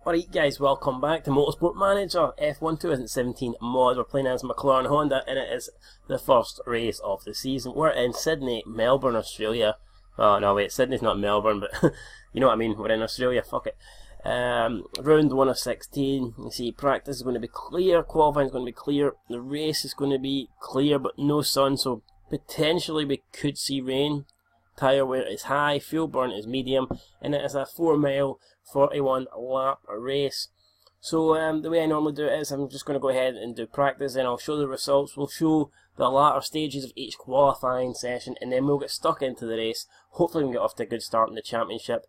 Alright guys, welcome back to Motorsport Manager F1 2017 mod. We're playing as McLaren Honda and it is the first race of the season. We're in Sydney, Melbourne, Australia. Oh no wait, Sydney's not Melbourne, but you know what I mean, we're in Australia, fuck it. Round 1 of 16, you see practice is going to be clear, qualifying is going to be clear, the race is going to be clear but no sun, so potentially we could see rain. Tyre wear is high, fuel burn is medium, and it is a 4 mile 41 lap race. So the way I normally do it is I'm just going to go ahead and do practice, and I'll show the results. We'll show the latter stages of each qualifying session, and then we'll get stuck into the race. Hopefully we can get off to a good start in the championship.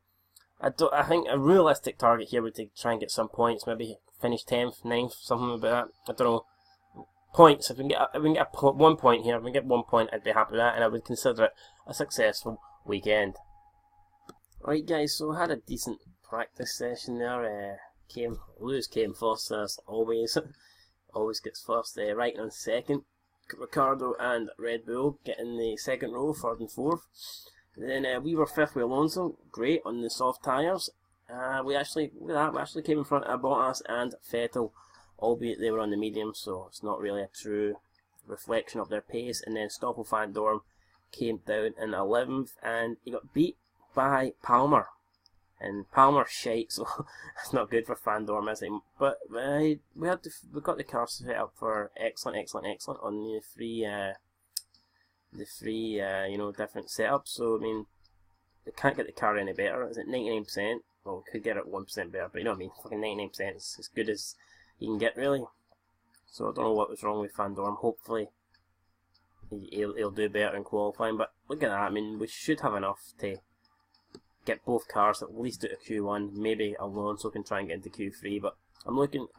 I think a realistic target here would be to try and get some points, maybe finish 10th, 9th, something like that. I don't know. Points, if we can get 1 point here, if we can get 1 point, I'd be happy with that, and I would consider it a successful weekend. Right guys, so I had a decent practice session there. Lewis came first as always. Always gets first. Right on second. Ricardo and Red Bull getting the second row, third and fourth. Then we were fifth with Alonso, great on the soft tyres. We actually came in front of Bottas and Vettel, albeit they were on the medium, so it's not really a true reflection of their pace. And then Stoffel Van Dorn came down in 11th, and he got beat by Palmer. And Palmer's shite, so that's not good for Van Dorn, is it? But we got the car set up for excellent on the three different setups. So I mean, they can't get the car any better. Is it 99%? Well, we could get it 1% better, but you know what I mean. Fucking 99% is as good as you can get, really. So I don't know what was wrong with Van Dorn. Hopefully he'll do better in qualifying. But look at that. I mean, we should have enough to get both cars at least out of Q1. Maybe Alonso can try and get into Q3. But I'm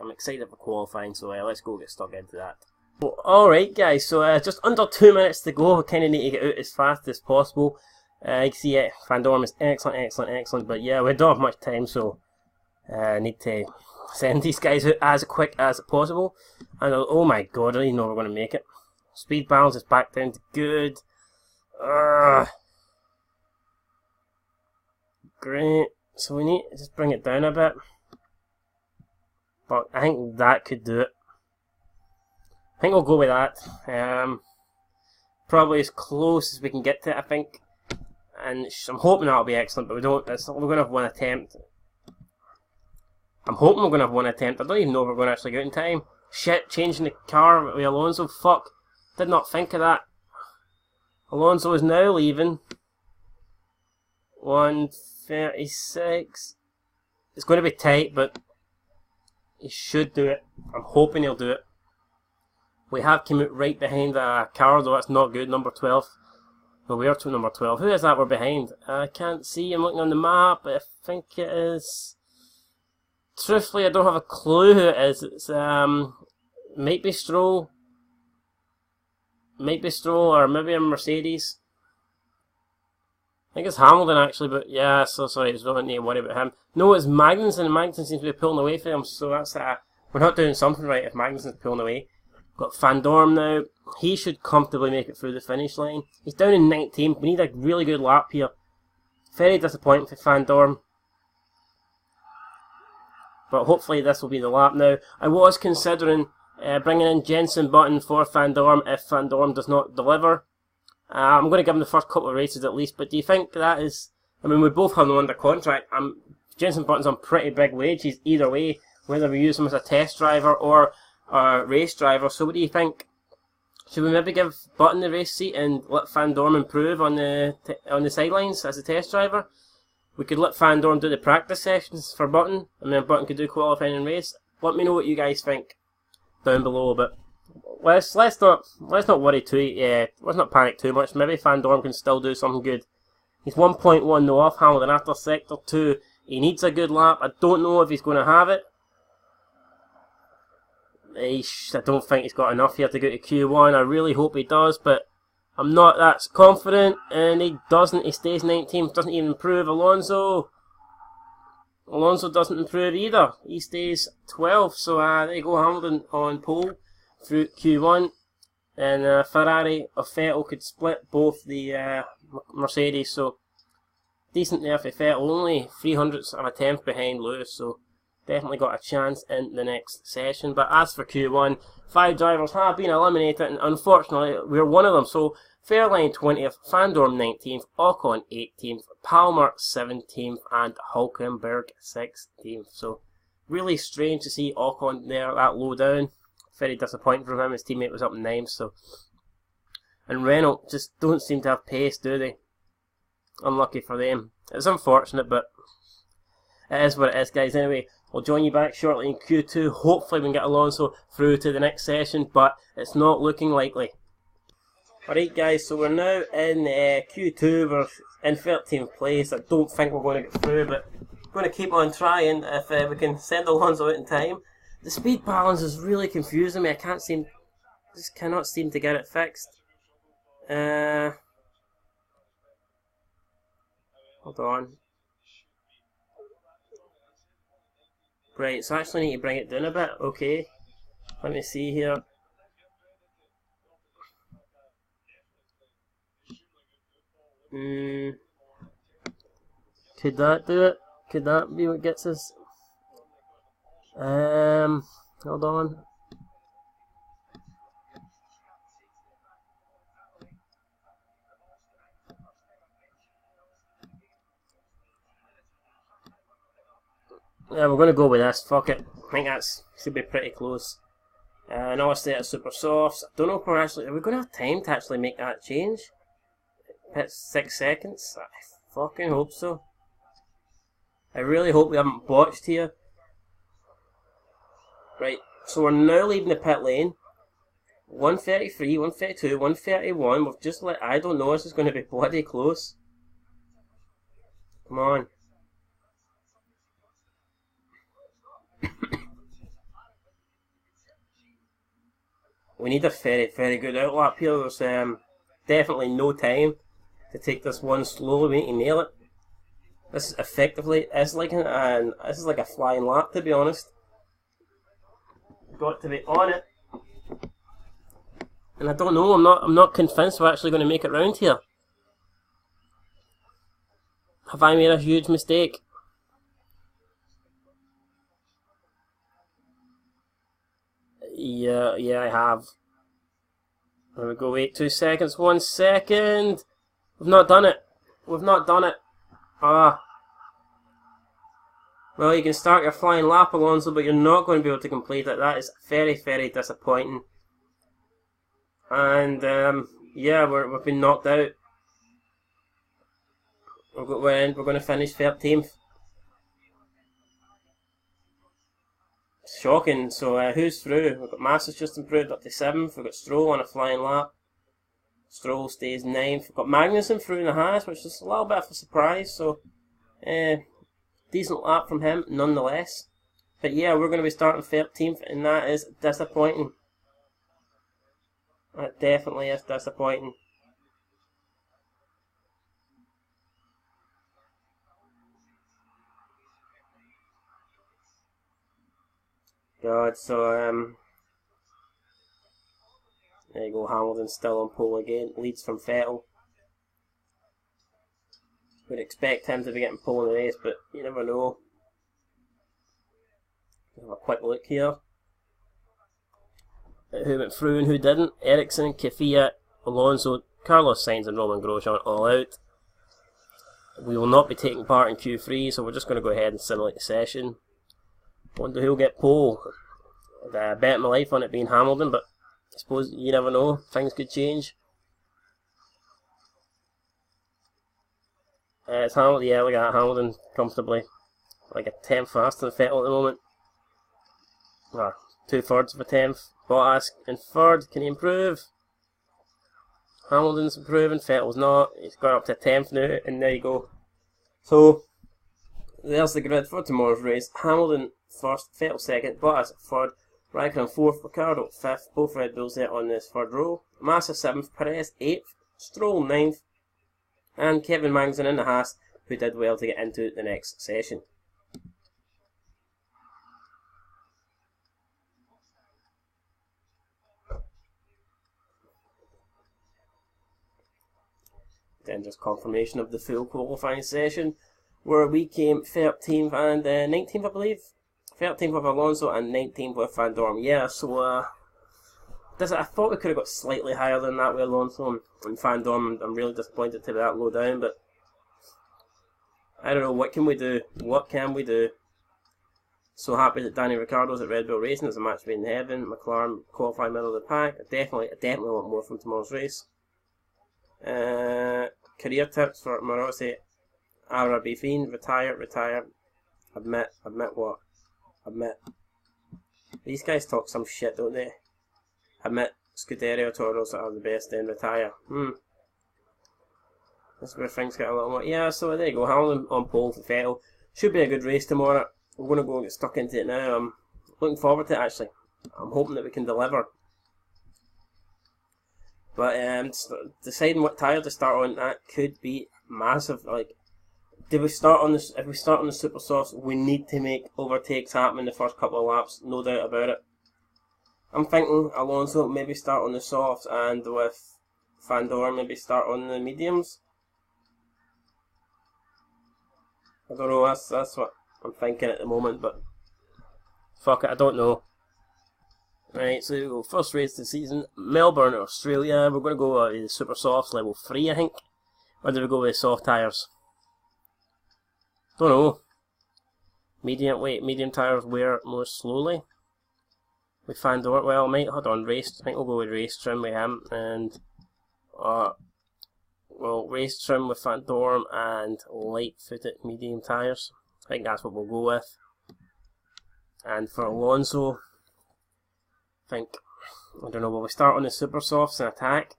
excited for qualifying. So let's go get stuck into that. Alright guys, so just under 2 minutes to go. We kind of need to get out as fast as possible. You can see Van Dorn is excellent, but yeah, we don't have much time, so I need to send these guys out as quick as possible. And oh my god, I don't even know we're going to make it. Speed balance is back down to good. Great, so we need to just bring it down a bit. But I think that could do it. I think we'll go with that. Probably as close as we can get to it, I think. And I'm hoping that'll be excellent, but we're going to have one attempt. I'm hoping we're going to have one attempt. I don't even know if we're going to actually get in time. Shit, changing the car with Alonso. Fuck. Did not think of that. Alonso is now leaving. 1:36. It's going to be tight, but he should do it. I'm hoping he'll do it. We have come out right behind a car, though that's not good. Number 12. Well, we are to number 12. Who is that we're behind? I can't see. I'm looking on the map, but I think it is... Truthfully, I don't have a clue who it is. It's, might be Stroll. Might be Stroll, or maybe a Mercedes. I think it's Hamilton, actually, but yeah, so sorry, I don't need to worry about him. No, it's Magnussen, and Magnussen seems to be pulling away from him, so that's we're not doing something right if Magnussen's pulling away. Got Van Dorn now. He should comfortably make it through the finish line. He's down in 19th. We need a really good lap here. Very disappointing for Van Dorn. But hopefully this will be the lap now. I was considering bringing in Jenson Button for Van Dorn if Van Dorn does not deliver. I'm going to give him the first couple of races at least. But do you think that is... I mean, we both have him under contract. Jenson Button's on pretty big wages either way, whether we use him as a test driver or race driver. So what do you think? Should we maybe give Button the race seat and let Van Dorn improve on the sidelines as a test driver? We could let Van Dorn do the practice sessions for Button, and then Button could do qualifying and race. Let me know what you guys think down below. But let's not worry let's not panic too much. Maybe Van Dorn can still do something good. He's 1.1 though off Hamilton after sector 2. He needs a good lap. I don't know if he's going to have it. I don't think he's got enough here to go to Q1. I really hope he does, but I'm not that confident. And he doesn't. He stays 19th. Doesn't even improve. Alonso doesn't improve either. He stays 12th. So there you go. Hamilton on pole through Q1. And Ferrari or Vettel could split both the Mercedes. So decent there for Vettel. Only 0.03 of a tenth behind Lewis. So definitely got a chance in the next session. But as for Q1, 5 drivers have been eliminated, and unfortunately we're one of them. So Fairline 20th, Fandorm 19th, Ocon 18th, Palmer 17th, and Hulkenberg 16th. So really strange to see Ocon there that low down. Very disappointing for him. His teammate was up in 9th. So, and Renault just don't seem to have pace, do they? Unlucky for them. It's unfortunate, but it is what it is, guys. Anyway, we'll join you back shortly in Q2. Hopefully we can get Alonso through to the next session, but it's not looking likely. Alright guys, so we're now in Q2. We're in 13th place. I don't think we're going to get through, but we're going to keep on trying if we can send Alonso out in time. The speed balance is really confusing me. I just cannot seem to get it fixed. Hold on. Right, so I actually need to bring it down a bit. Okay. Let me see here. Could that do it? Could that be what gets us? Hold on. Yeah, we're going to go with this. Fuck it. I think that's should be pretty close. Another set of super softs. I don't know if we're actually. Are we going to have time to actually make that change? It's 6 seconds. I fucking hope so. I really hope we haven't botched here. Right, so we're now leaving the pit lane. 133, 132, 131. We've just let. I don't know. This is going to be bloody close. Come on. We need a very, very good outlap here. There's definitely no time to take this one slowly. We need to nail it. This is effectively this is like a flying lap, to be honest. Got to be on it. And I don't know. I'm not convinced we're actually going to make it round here. Have I made a huge mistake? Yeah, I have. There we go, wait 2 seconds, 1 second. We've not done it. We've not done it. Ah. Well, you can start your flying lap, Alonso, but you're not going to be able to complete it. That is very, very disappointing. And, yeah, we've been knocked out. We're going to finish 13th. Shocking. So who's through? We've got Massa's just improved up to 7th. We've got Stroll on a flying lap. Stroll stays 9th. We've got Magnussen through in the Haas, which is a little bit of a surprise. So decent lap from him nonetheless. But yeah, we're going to be starting 13th, and that is disappointing. That definitely is disappointing. God, so there you go, Hamilton still on pole again, leads from Vettel. Would expect him to be getting pole in the race, but you never know. Have a quick look here at who went through and who didn't. Ericsson, Kvyat, Alonso, Carlos Sainz and Roman Grosjean all out. We will not be taking part in Q3, so we're just going to go ahead and simulate the session. Wonder who'll get pole. I bet my life on it being Hamilton, but I suppose you never know. Things could change. It's Hamilton. Yeah, look at that. Hamilton comfortably. Like a 10th faster than Vettel at the moment. 2/3 of a 10th. Bottas in 3rd. Can he improve? Hamilton's improving. Vettel's not. He's got up to 10th now, and there you go. So there's the grid for tomorrow's race. Hamilton 1st, Vettel 2nd, Bottas 3rd, Raikkonen 4th, Ricciardo 5th, both Red Bulls there on this 3rd row. Massa 7th, Perez 8th, Stroll 9th, and Kevin Magnussen in the Haas, who did well to get into the next session. Then just confirmation of the full qualifying session, where we came 13th and 19th, I believe. 13th with Alonso and 19th with Van Dorn. Yeah, so I thought we could have got slightly higher than that with Alonso and Van Dorn. I'm really disappointed to be that low down, but I don't know, what can we do? What can we do? So happy that Danny Ricciardo's at Red Bull Racing. It's a match made in heaven. McLaren qualifying middle of the pack. I definitely want more from tomorrow's race. Career tips for Morossi. RRB Fiend, retire. Admit what? Admit. These guys talk some shit, don't they? Admit Scuderia Toros that are the best, then retire. That's where things get a little more. Yeah, so there you go. Hamilton on pole for Vettel. Should be a good race tomorrow. We're going to go and get stuck into it now. I'm looking forward to it, actually. I'm hoping that we can deliver. But deciding what tyre to start on, that could be massive. Like, if we start on the super softs, we need to make overtakes happen in the first couple of laps, no doubt about it. I'm thinking Alonso maybe start on the softs, and with Van Dorn maybe start on the mediums. I don't know, that's what I'm thinking at the moment, but fuck it, I don't know. Right, so we go first race of the season, Melbourne, Australia. We're going to go with the super softs, level 3 I think. Or do we go with soft tyres? Don't know. Medium tyres wear more slowly. We find out, well, hold on, race, I think we'll go with race trim with him, and well, race trim with Van Dorn and light-footed medium tyres. I think that's what we'll go with. And for Alonso, I don't know, will we start on the super softs and attack?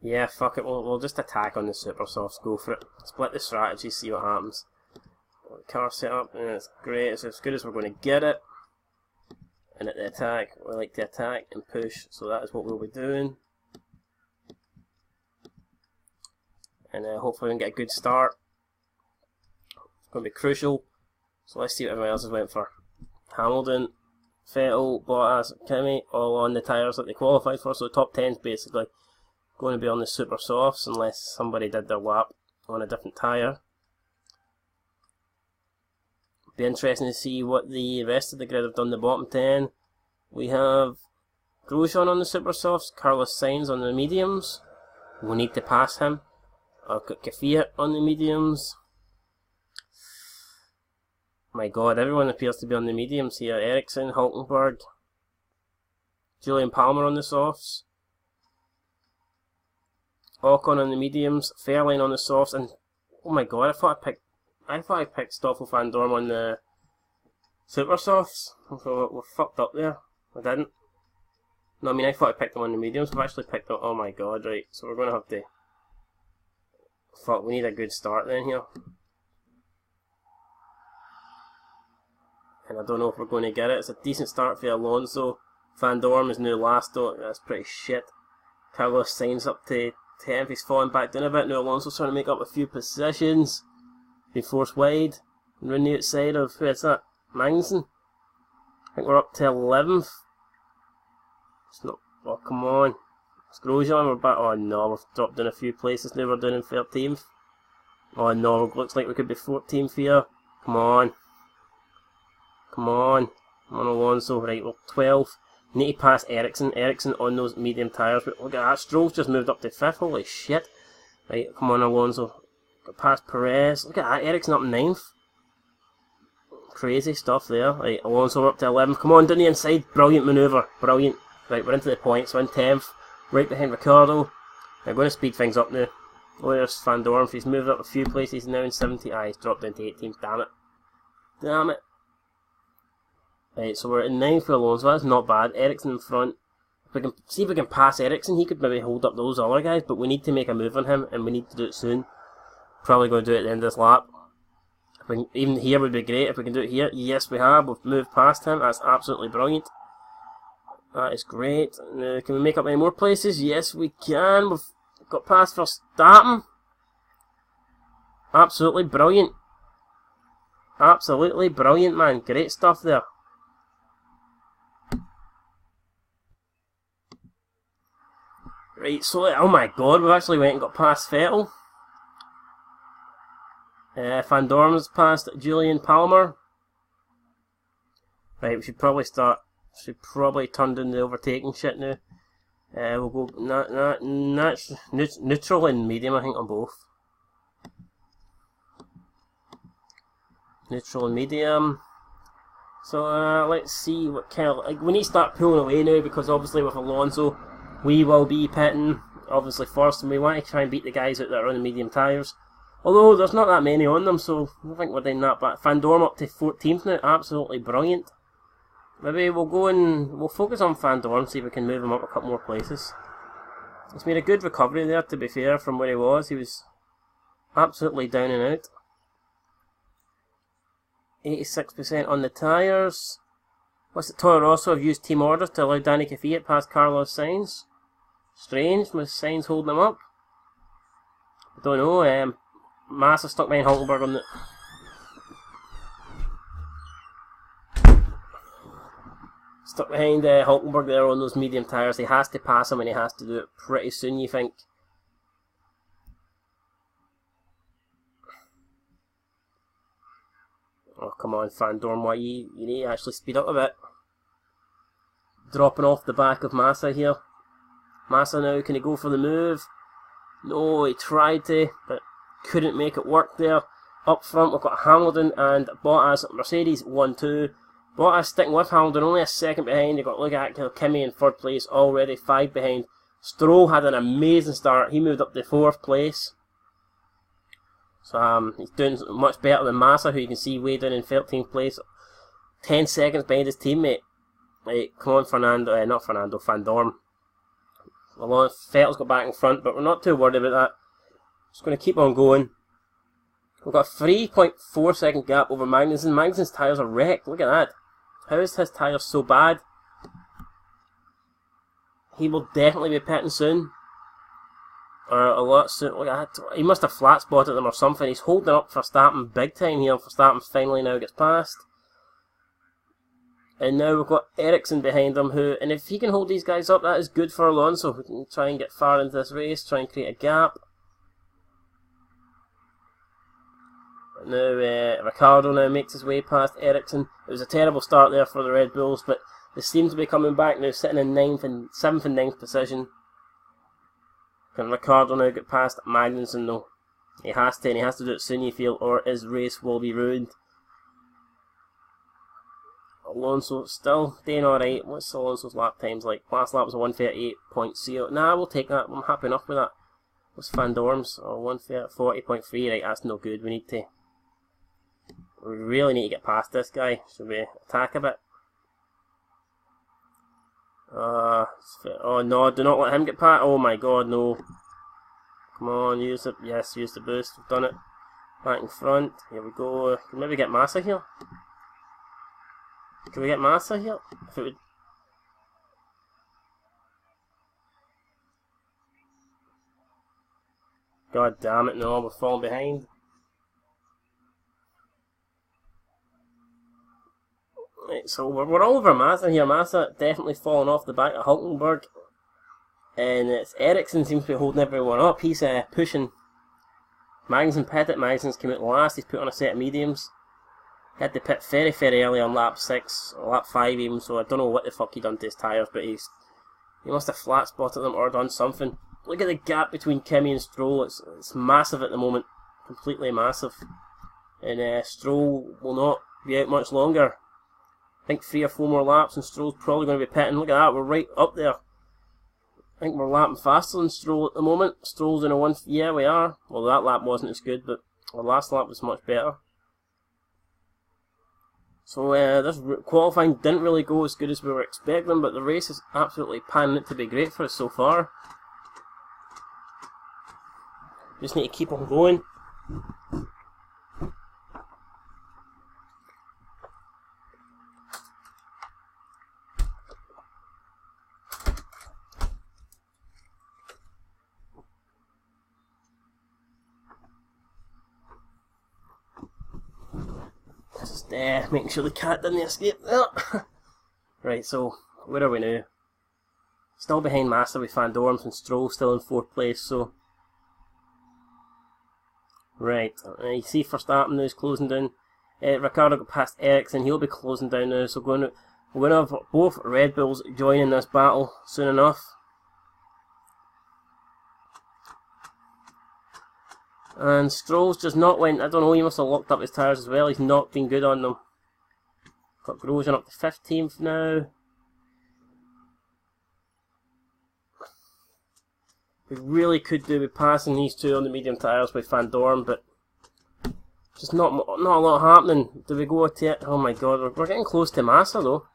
Yeah, fuck it, we'll just attack on the super softs, go for it. Split the strategy, see what happens. Car setup, and it's great, it's as good as we're going to get it. And at the attack, we like to attack and push, so that is what we'll be doing. And hopefully we can get a good start. It's going to be crucial. So let's see what everyone else has went for. Hamilton, Vettel, Bottas, Kimi, all on the tyres that they qualified for, so top 10's basically going to be on the super softs unless somebody did their lap on a different tyre. Be interesting to see what the rest of the grid have done. The bottom 10, we have Grosjean on the super softs, Carlos Sainz on the mediums. We'll need to pass him. I've got Kvyat on the mediums. My god, everyone appears to be on the mediums here. Ericsson, Hulkenberg, Julian Palmer on the softs, Ocon on the mediums, Fairlane on the softs, and oh my god, I thought I picked Stoffel Van Dorn on the super softs. So we're fucked up there. I didn't. No, I mean I thought I picked them on the mediums. We've actually picked them. Oh my god, right. So we're gonna have to. Fuck, we need a good start then here. And I don't know if we're going to get it. It's a decent start for Alonso. Van Dorn is now last though. That's pretty shit. Carlos Sainz up to 10th. He's falling back down a bit. Now Alonso's trying to make up a few positions. Be forced wide. And we're on the outside of, who is that? Magnussen? I think we're up to 11th. It's not, oh come on. It's Grosjean, we're back, oh no, we've dropped down a few places now, we're down in 13th. Oh no, it looks like we could be 14th here. Come on. Come on. Come on Alonso, right, we're 12th. Need to pass Ericsson on those medium tyres, but look at that, Stroll's just moved up to 5th, holy shit. Right, come on Alonso. Got past Perez, look at that, Ericsson up 9th. Crazy stuff there. Right, Alonso we're up to 11th, come on down the inside, brilliant manoeuvre, brilliant. Right, we're into the points, we're in 10th. Right behind Ricciardo. They're going to speed things up now. Oh, there's Van Dorn. He's moved up a few places. He's now in 70. Ah, he's dropped down to 18th. Damn it. Damn it. Right, so we're in 9th for Alonso. That's not bad. Ericsson in front. If we can see if we can pass Ericsson, he could maybe hold up those other guys, but we need to make a move on him, and we need to do it soon. Probably going to do it at the end of this lap. If we can, even here would be great if we can do it here. Yes, we have. We've moved past him. That's absolutely brilliant. That is great. Can we make up any more places? Yes, we can. We've got past Verstappen. Absolutely brilliant. Absolutely brilliant, man. Great stuff there. Right, so, oh my god, we've actually went and got past Vettel. Van Dorn's passed Julian Palmer. Right, we should probably start. Should probably turn down the overtaking shit now. We'll go neutral and medium, I think, on both. Neutral and medium. So let's see what kind of, like, we need to start pulling away now, because obviously with Alonso we will be pitting obviously first, and we want to try and beat the guys out that are on the medium tyres. Although there's not that many on them, so I think we're doing that. But Van Dorn up to 14th now, absolutely brilliant. Maybe we'll go and we'll focus on Van Dorn, see if we can move him up a couple more places. He's made a good recovery there, to be fair, from where he was. He was absolutely down and out. 86% on the tyres. What's it? Toro Rosso have used team orders to allow Danny Kvyat past Carlos Sainz. Strange, with Sainz holding him up. I don't know. Massa stuck behind Hulkenberg on the... Stuck behind Hulkenberg there on those medium tyres. He has to pass him, and he has to do it pretty soon, you think. Oh, come on, Van Dorn, why you need to actually speed up a bit. Dropping off the back of Massa here. Massa now, can he go for the move? No, he tried to, but couldn't make it work there. Up front, we've got Hamilton and Bottas. Mercedes 1-2. Bottas sticking with Hamilton, only a second behind. You've got to look at Kimi in third place, already 5 behind. Stroll had an amazing start. He moved up to 4th place. So he's doing much better than Massa, who you can see way down in 13th place. 10 seconds behind his teammate. Right, come on, Fernando. Not Fernando, Van Dorn. Vettel's got back in front, but we're not too worried about that. Just going to keep on going. We've got a 3.4 second gap over Magnussen. Magnussen's tyres are wrecked. Look at that. How is his tyres so bad? He will definitely be pitting soon. Or a lot soon. Look at that. He must have flat spotted them or something. He's holding up for Verstappen big time here. Verstappen finally now gets past. And now we've got Ericsson behind him, who, and if he can hold these guys up, that is good for Alonso, who can try and get far into this race, try and create a gap. But now Ricciardo now makes his way past Ericsson. It was a terrible start there for the Red Bulls, but they seem to be coming back now, sitting in 7th and 9th position. Can Ricciardo now get past Magnussen though? He has to, and he has to do it soon, you feel, or his race will be ruined. Alonso still doing alright. What's Alonso's lap times like? Last lap was a 138.0. Nah, we'll take that. I'm happy enough with that. What's Van Dorn's? Oh, 140.3. Right, that's no good. We really need to get past this guy. Should we attack a bit? Oh no, do not let him get past. Oh my god, no. Come on, use it. Yes, use the boost. We've done it. Back in front. Here we go. Can maybe get Massa here? Can we get Massa here? If it would... God damn it, no, we're falling behind. Right, so we're all over Massa here. Massa definitely falling off the back of Hulkenberg. And it's Ericsson seems to be holding everyone up. He's pushing Magnussen pitted. Magnussen's come out last. He's put on a set of mediums. He had to pit very, very early on lap 6, or lap 5 even, so I don't know what the fuck he done to his tyres, but he must have flat spotted them or done something. Look at the gap between Kimi and Stroll, it's massive at the moment, completely massive. And Stroll will not be out much longer. I think 3 or 4 more laps and Stroll's probably going to be pitting. Look at that, we're right up there. I think we're lapping faster than Stroll at the moment. Stroll's in a 1, yeah we are. Well, that lap wasn't as good, but our last lap was much better. So this qualifying didn't really go as good as we were expecting, but the race is absolutely panning out to be great for us so far. Just need to keep on going. Just making sure the cat didn't escape there. Right, so where are we now? Still behind Massa with Van Dorn and Stroll still in 4th place, so Right, you see Verstappen now is closing down. Ricciardo got past Ericsson, he'll be closing down now, so we're going to have both Red Bulls joining this battle soon enough. And Stroll's just not went, I don't know, he must have locked up his tyres as well, he's not been good on them. Got Grosjean up to 15th now. We really could do with passing these two on the medium tyres with Van Dorn, but just not a lot happening. Do we go to it? Oh my god, we're getting close to Massa though.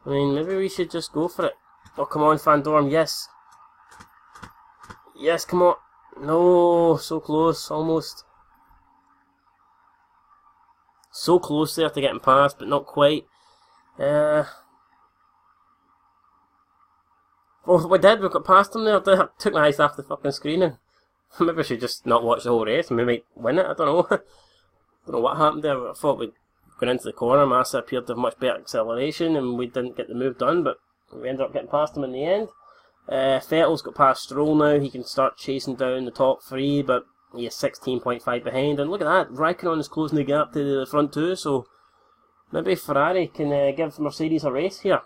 I mean, maybe we should just go for it. Oh, come on, Van Dorn, yes. Yes, come on. No, so close, almost. So close there to getting past, but not quite. Oh, we did, we got past him there. I took my eyes off the fucking screen and maybe I should just not watch the whole race and we might win it, I don't know. I don't know what happened there. I thought we'd gone into the corner, Massa appeared to have much better acceleration and we didn't get the move done, but we ended up getting past him in the end. Vettel's got past Stroll now, he can start chasing down the top three, but he is 16.5 behind, and look at that, Raikkonen is closing the gap to the front two, so maybe Ferrari can give Mercedes a race here.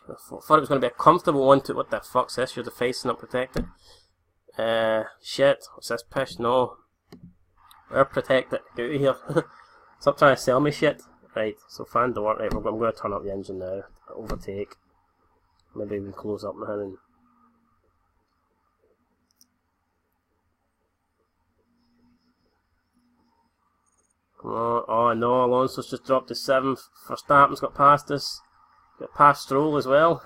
I thought it was going to be a comfortable one to, what the fuck's this, you're the face not protected. Shit, what's this pish? No. We're protected, get out of here. Stop trying to sell me shit. Right, so Van Dorn, right, I'm going to turn up the engine now, overtake. Maybe we can close up now and... Come on, oh no, Alonso's just dropped to 7th, Verstappen's got past us. Got past Stroll as well.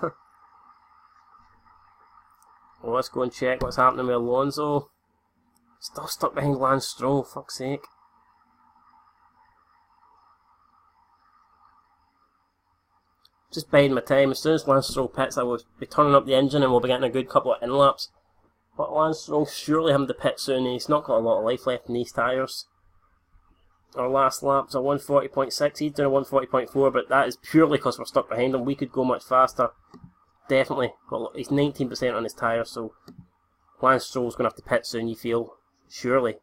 Well, let's go and check what's happening with Alonso. Still stuck behind Lance Stroll, fuck's sake. Just biding my time. As soon as Lance Stroll pits, I will be turning up the engine and we'll be getting a good couple of in-laps. But Lance Stroll surely having to pit soon. He's not got a lot of life left in these tyres. Our last lap's a 140.6, he's doing a 140.4, but that is purely because we're stuck behind him. We could go much faster. Definitely. Well, he's 19% on his tyres, so Lance Stroll's going to have to pit soon, you feel. Surely.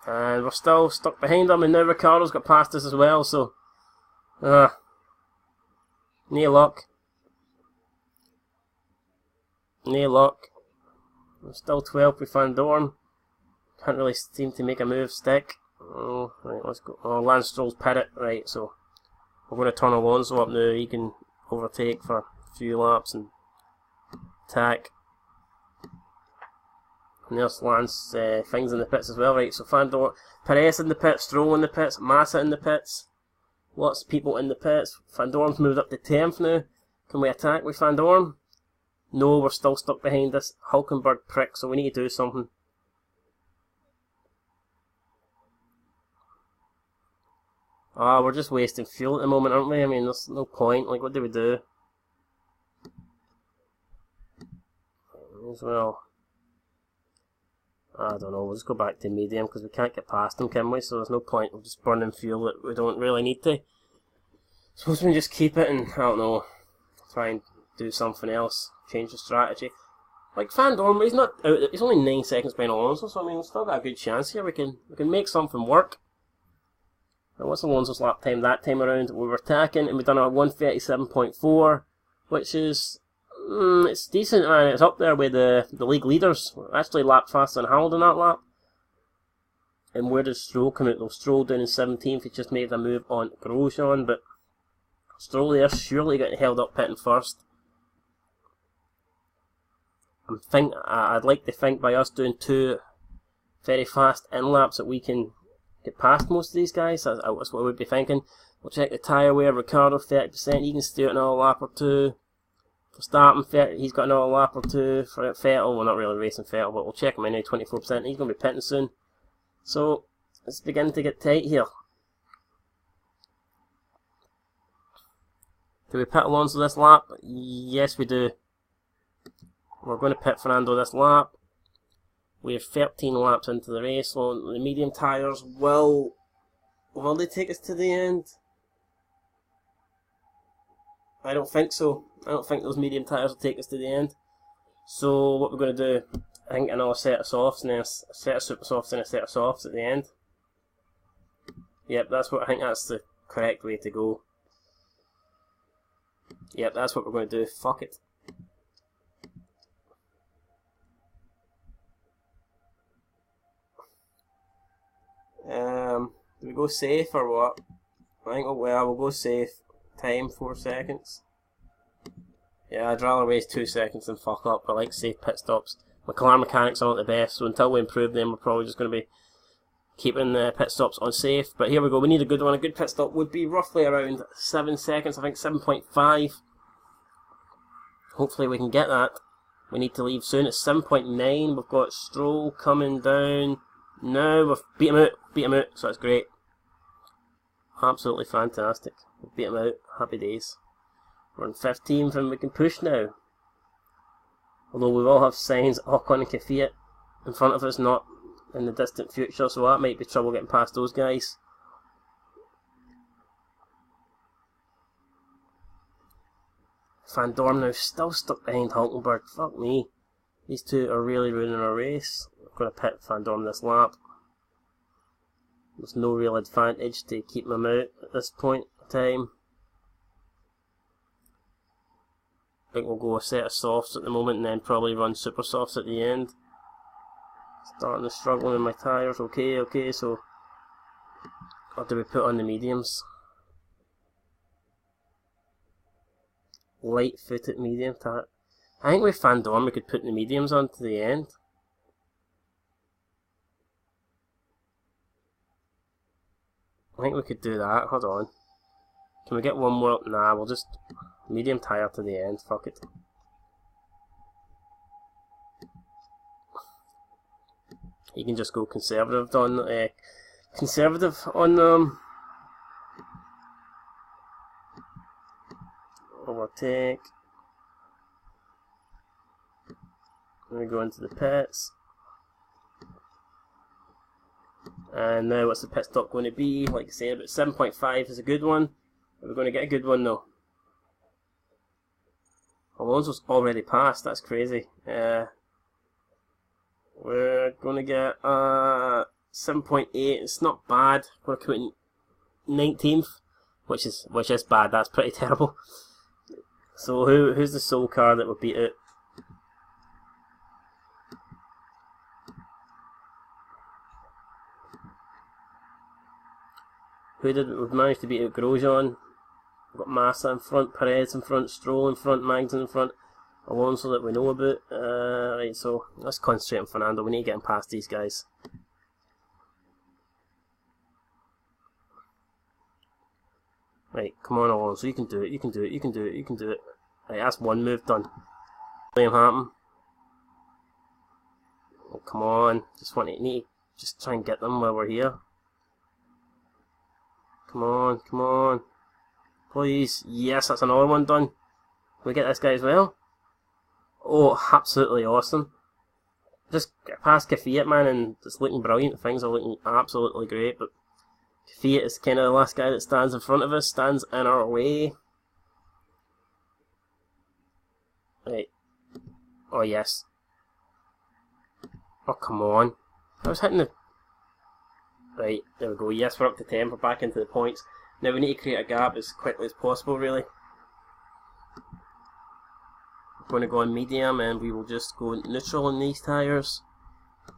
And we're still stuck behind him, and now Ricciardo's got past us as well, so... near luck. Near luck. We're still 12th with Van Dorn. Can't really seem to make a move stick. Oh, right, let's go. Oh, Lance Stroll's pitted. Right, so... we're going to turn Alonso up now. He can overtake for a few laps and attack. And there's Lance things in the pits as well, right? So Van Dorn, Perez in the pits, Stroll in the pits, Massa in the pits. Lots of people in the pits. Van Dorn's moved up to 10th now. Can we attack with Van Dorn? No, we're still stuck behind this Hulkenberg prick, so we need to do something. Ah, we're just wasting fuel at the moment, aren't we? I mean, there's no point. Like, what do we do? As well. I don't know, we'll just go back to medium because we can't get past them, can we? So there's no point of just burning fuel that we don't really need to. Suppose we can just keep it and, I don't know, try and do something else, change the strategy. Like Van Dorn, he's not out, he's only 9 seconds behind Alonso, so I mean, we've still got a good chance here. We can make something work. Now, what's Alonso's lap time that time around? We were attacking and we've done a 137.4, which is... it's decent, man. It's up there with the league leaders. We're actually lapped faster than Hamilton that lap. And where does Stroll come out though? Stroll down in 17th. He just made a move on Grosjean, but Stroll there surely getting held up pitting first. I'd like to think by us doing 2 very fast in-laps that we can get past most of these guys. That's what I would be thinking. We'll check the tyre wear. Ricciardo 30%. He can stay out another lap or 2. Verstappen, he's got another lap or 2. For Vettel, we're not really racing Vettel, but we'll check him anyway, 24%. He's going to be pitting soon. So, it's beginning to get tight here. Do we pit Alonso this lap? Yes, we do. We're going to pit Fernando this lap. We're 13 laps into the race, so the medium tyres will they take us to the end? I don't think so. I don't think those medium tyres will take us to the end. So what we're going to do, I think another set of softs and then a set of super softs and a set of softs at the end. Yep, I think that's the correct way to go. Yep, that's what we're going to do. Fuck it. Do we go safe or what? I think we'll go safe. Time 4 seconds. Yeah, I'd rather waste 2 seconds than fuck up. I like safe pit stops. McLaren mechanics aren't the best, so until we improve them, we're probably just going to be keeping the pit stops on safe. But here we go, we need a good one. A good pit stop would be roughly around 7 seconds, I think 7.5. Hopefully we can get that. We need to leave soon. It's 7.9. We've got Stroll coming down. Now we've beat him out, so that's great. Absolutely fantastic. We've beat him out. Happy days. We're in 15th and we can push now. Although we will have signs Ocon and Kvyat in front of us, not in the distant future, so that might be trouble getting past those guys. Van Dorn now still stuck behind Hulkenberg. Fuck me. These two are really ruining our race. I'm going to pit Van Dorn this lap. There's no real advantage to keep him out at this point in time. I think we'll go a set of softs at the moment and then probably run super softs at the end. Starting to struggle with my tyres. Okay, so what do we put on the mediums? Light footed medium tire. I think with Van Dorn we could put the mediums on to the end. I think we could do that. Hold on. Can we get one more? Nah, we'll just medium tyre to the end. Fuck it. You can just go conservative on overtake. We go into the pits. And now what's the pit stop going to be? Like I said, about 7.5 is a good one. We're going to get a good one though. Alonso's already passed, that's crazy. We're going to get 7.8, it's not bad. We're coming 19th, which is bad, that's pretty terrible. So who's the sole car that would beat it? We've managed to beat out Grosjean. We've got Massa in front, Perez in front, Stroll in front, Magnussen in front, Alonso that we know about. Right, so let's concentrate on Fernando. We need to get him past these guys. Right, come on Alonso, you can do it, you can do it, you can do it, you can do it. Right, that's one move done. Blame happen. Oh, come on, need to just try and get them while we're here. Come on. Please. Yes, that's another one done. Can we get this guy as well? Oh, absolutely awesome. Just get past Kvyat, man, and it's looking brilliant. Things are looking absolutely great, but Kvyat is kind of the last guy that stands in front of us, stands in our way. Right. Oh, yes. Oh, come on. I was hitting the... Right, there we go. Yes, we're up to 10. We're back into the points. Now we need to create a gap as quickly as possible, really. We're going to go on medium and we will just go neutral on these tyres.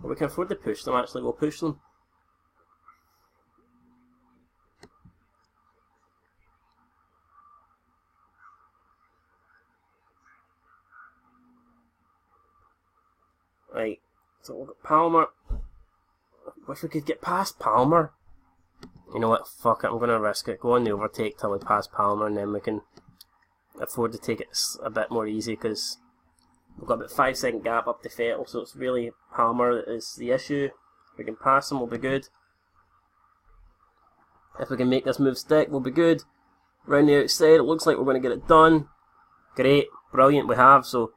But we can afford to push them, actually. We'll push them. Right, so we've got Palmer. If we could get past Palmer. You know what, fuck it, I'm going to risk it. Go on the overtake till we pass Palmer and then we can afford to take it a bit more easy because we've got about 5 second gap up to Vettel, so it's really Palmer that is the issue. If we can pass him, we'll be good. If we can make this move stick, we'll be good. Round the outside, it looks like we're going to get it done. Great, brilliant, we have, so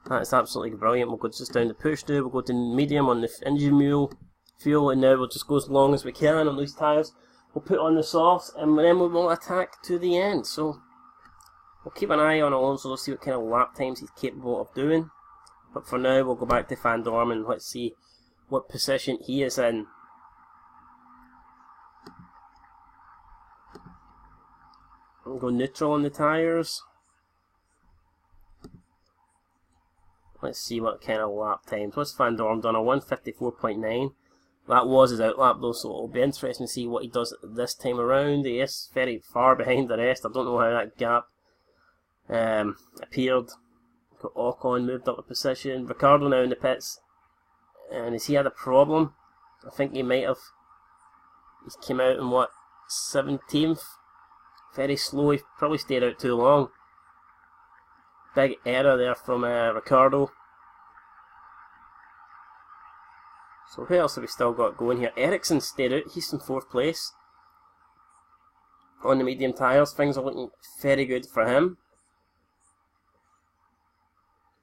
That's absolutely brilliant. We'll go just down to push now, we'll go to medium on the engine fuel, and now we'll just go as long as we can on these tyres. We'll put on the softs, and then we will attack to the end. So we'll keep an eye on Alonso to see what kind of lap times he's capable of doing. But for now, we'll go back to Van Dorn and let's see what position he is in. We'll go neutral on the tyres. Let's see what kind of lap times. What's Van Dorn done? A 154.9. That was his outlap though, so it'll be interesting to see what he does this time around. He is very far behind the rest. I don't know how that gap appeared. Got Ocon moved up a position. Ricciardo now in the pits. And has he had a problem? I think he might have. He came out in what, 17th? Very slow. He probably stayed out too long. Big error there from Ricciardo. So who else have we still got going here? Ericsson stayed out. He's in 4th place. On the medium tyres, things are looking very good for him.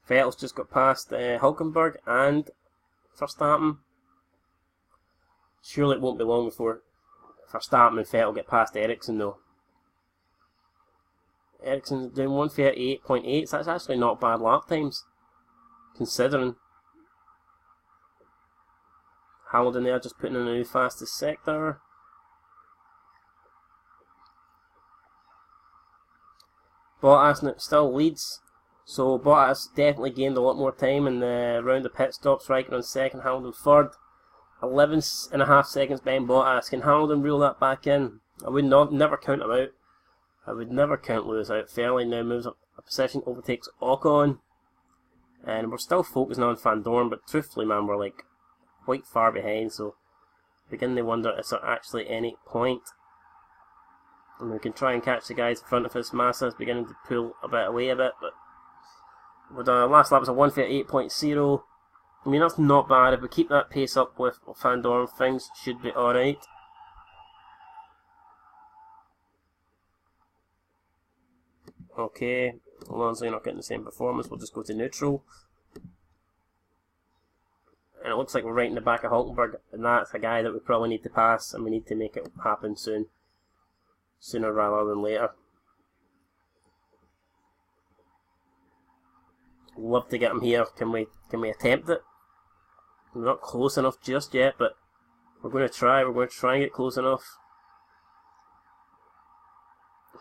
Vettel's just got past Hülkenberg and Verstappen. Surely it won't be long before Verstappen and Vettel get past Ericsson though. Ericsson's doing 138.8, so that's actually not bad lap times, considering. Hamilton there just putting in a new fastest sector. Bottas still leads, so Bottas definitely gained a lot more time in the round of pit stops. Raikkonen 2nd, Hamilton 3rd. 11.5 seconds behind Bottas. Can Hamilton reel that back in? I would never count him out. I would never count Lewis out. Fairlane now moves up a position, overtakes Ocon. And we're still focusing on Van Dorn, but truthfully man, we're like quite far behind, so begin to wonder is there actually any point. And we can try and catch the guys in front of us. Massa is beginning to pull away a bit, but with our last lap was a 138.0. I mean, that's not bad. If we keep that pace up with Van Dorn, things should be alright. Okay, Alonso not getting the same performance, we'll just go to neutral. And it looks like we're right in the back of Hülkenberg, and that's a guy that we probably need to pass, and we need to make it happen soon. Sooner rather than later. Love to get him here. Can we attempt it? We're not close enough just yet, but we're going to try. We're going to try and get close enough.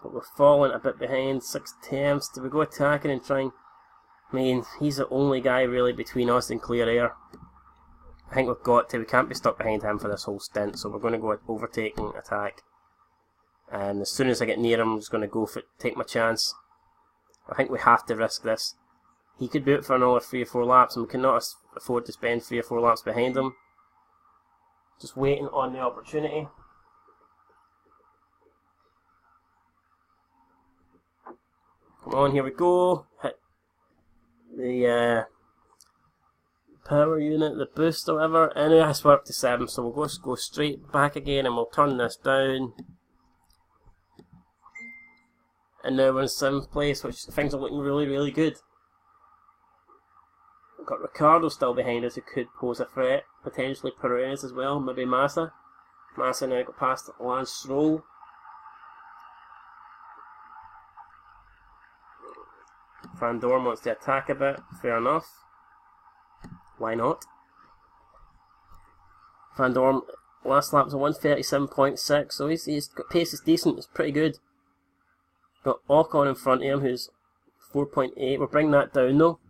But we're falling a bit behind, 6/10. Do we go attacking and trying? I mean, he's the only guy really between us and clear air. I think we've got to. We can't be stuck behind him for this whole stint, so we're going to go overtake and attack. And as soon as I get near him, I'm just going to go for it, take my chance. I think we have to risk this. He could do it for another 3 or 4 laps, and we cannot afford to spend 3 or 4 laps behind him. Just waiting on the opportunity. Come on, here we go. Hit the power unit, the boost or whatever. Anyway, it has to work to 7, so we'll go straight back again and we'll turn this down. And now we're in 7th place, which things are looking really, really good. We've got Ricciardo still behind us who could pose a threat. Potentially Perez as well, maybe Massa. Massa now got past Lance Stroll. Van Dorn wants to attack a bit, fair enough. Why not? Van Dorn, last lap was a 137.6, so his pace is decent, it's pretty good. Got Ocon in front of him, who's 4.8. We'll bring that down though.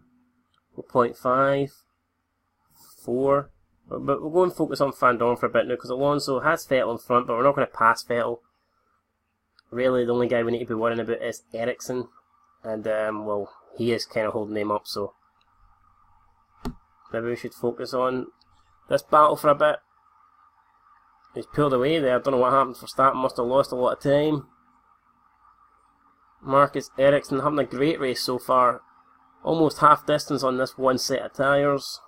4.5, 4. But we'll go and focus on Van Dorn for a bit now, because Alonso has Vettel in front, but we're not going to pass Vettel. Really, the only guy we need to be worrying about is Ericsson. And, well, he is kind of holding him up, so maybe we should focus on this battle for a bit. He's pulled away there. I don't know what happened. Verstappen must have lost a lot of time. Marcus Ericsson having a great race so far. Almost half distance on this one set of tyres.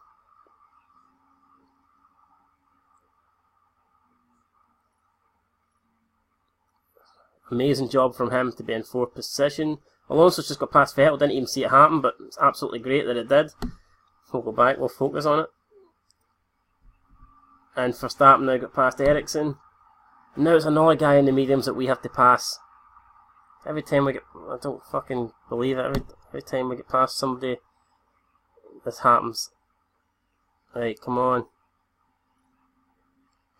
Amazing job from him to be in 4th position. Alonso's just got past Vettel, didn't even see it happen, but it's absolutely great that it did. We'll go back, we'll focus on it. And Verstappen now got past Ericsson. Now it's another guy in the mediums that we have to pass. Every time we get... I don't fucking believe it. Every time we get past somebody, this happens. Right, come on.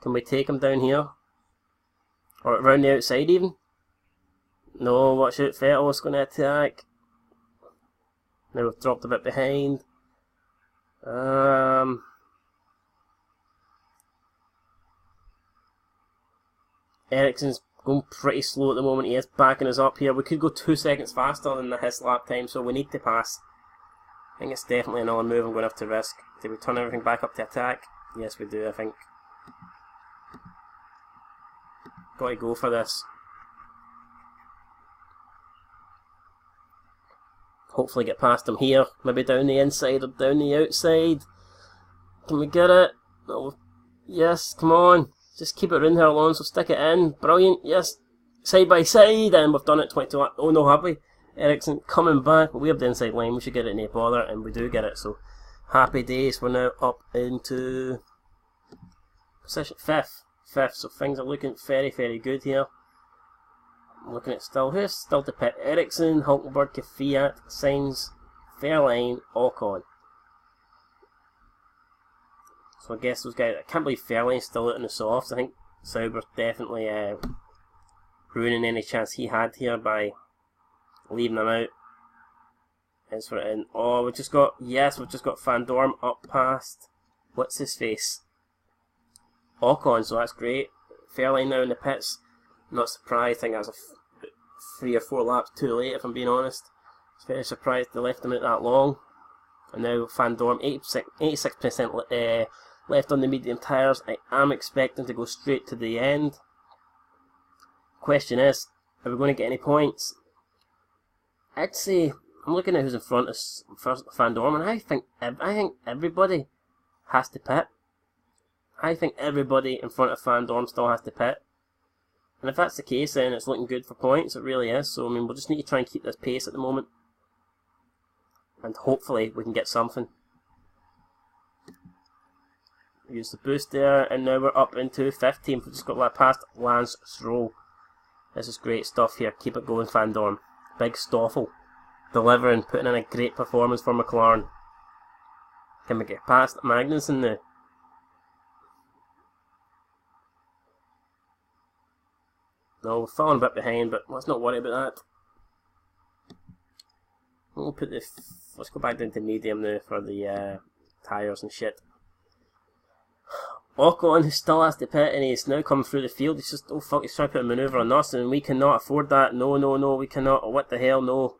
Can we take him down here? Or around the outside even? No, watch out, Vettel's going to attack. Now we've dropped a bit behind. Ericsson's going pretty slow at the moment. He is backing us up here. We could go 2 seconds faster than his lap time, so we need to pass. I think it's definitely another move I'm going to have to risk. Do we turn everything back up to attack? Yes, we do, I think. Got to go for this. Hopefully get past him here. Maybe down the inside or down the outside. Can we get it? Oh, yes, come on. Just keep it in here, Alonso. Stick it in. Brilliant. Yes. Side by side. And we've done it 22. Oh no, have we? Ericsson coming back. We have the inside line. We should get it, no bother. And we do get it. So happy days. We're now up into position 5th. So things are looking very, very good here. I'm looking at who's still to pit? Ericsson, Hulkenberg, Kvyat, Sainz, Fairlane, Ocon. So I guess those guys, I can't believe Fairlane's still out in the softs. I think Sauber's definitely ruining any chance he had here by leaving him out. It's right in. Oh, we've just got Van Dorn up past, what's his face? Ocon, so that's great. Fairlane now in the pits. Not surprised. I think that was 3 or 4 laps too late, if I'm being honest. I was very surprised they left him out that long. And now Van Dorn, 86% left on the medium tyres. I am expecting to go straight to the end. Question is, are we going to get any points? I'd say, I'm looking at who's in front of Van Dorn, and I think everybody has to pit. I think everybody in front of Van Dorn still has to pit. And if that's the case, then it's looking good for points. It really is. So, I mean, we'll just need to try and keep this pace at the moment. And hopefully we can get something. Use the boost there. And now we're up into 15th. We've just got that past Lance Stroll. This is great stuff here. Keep it going, Van Dorn. Big Stoffel. Delivering. Putting in a great performance for McLaren. Can we get past Magnussen now? No, we're falling a bit behind, but let's not worry about that. We'll put the... Let's go back down to medium now for the tyres and shit. Ocon still has to pit, and he's now coming through the field. He's just, oh fuck, he's trying to put a manoeuvre on us, and we cannot afford that. No, no, no, we cannot. Oh, what the hell, no.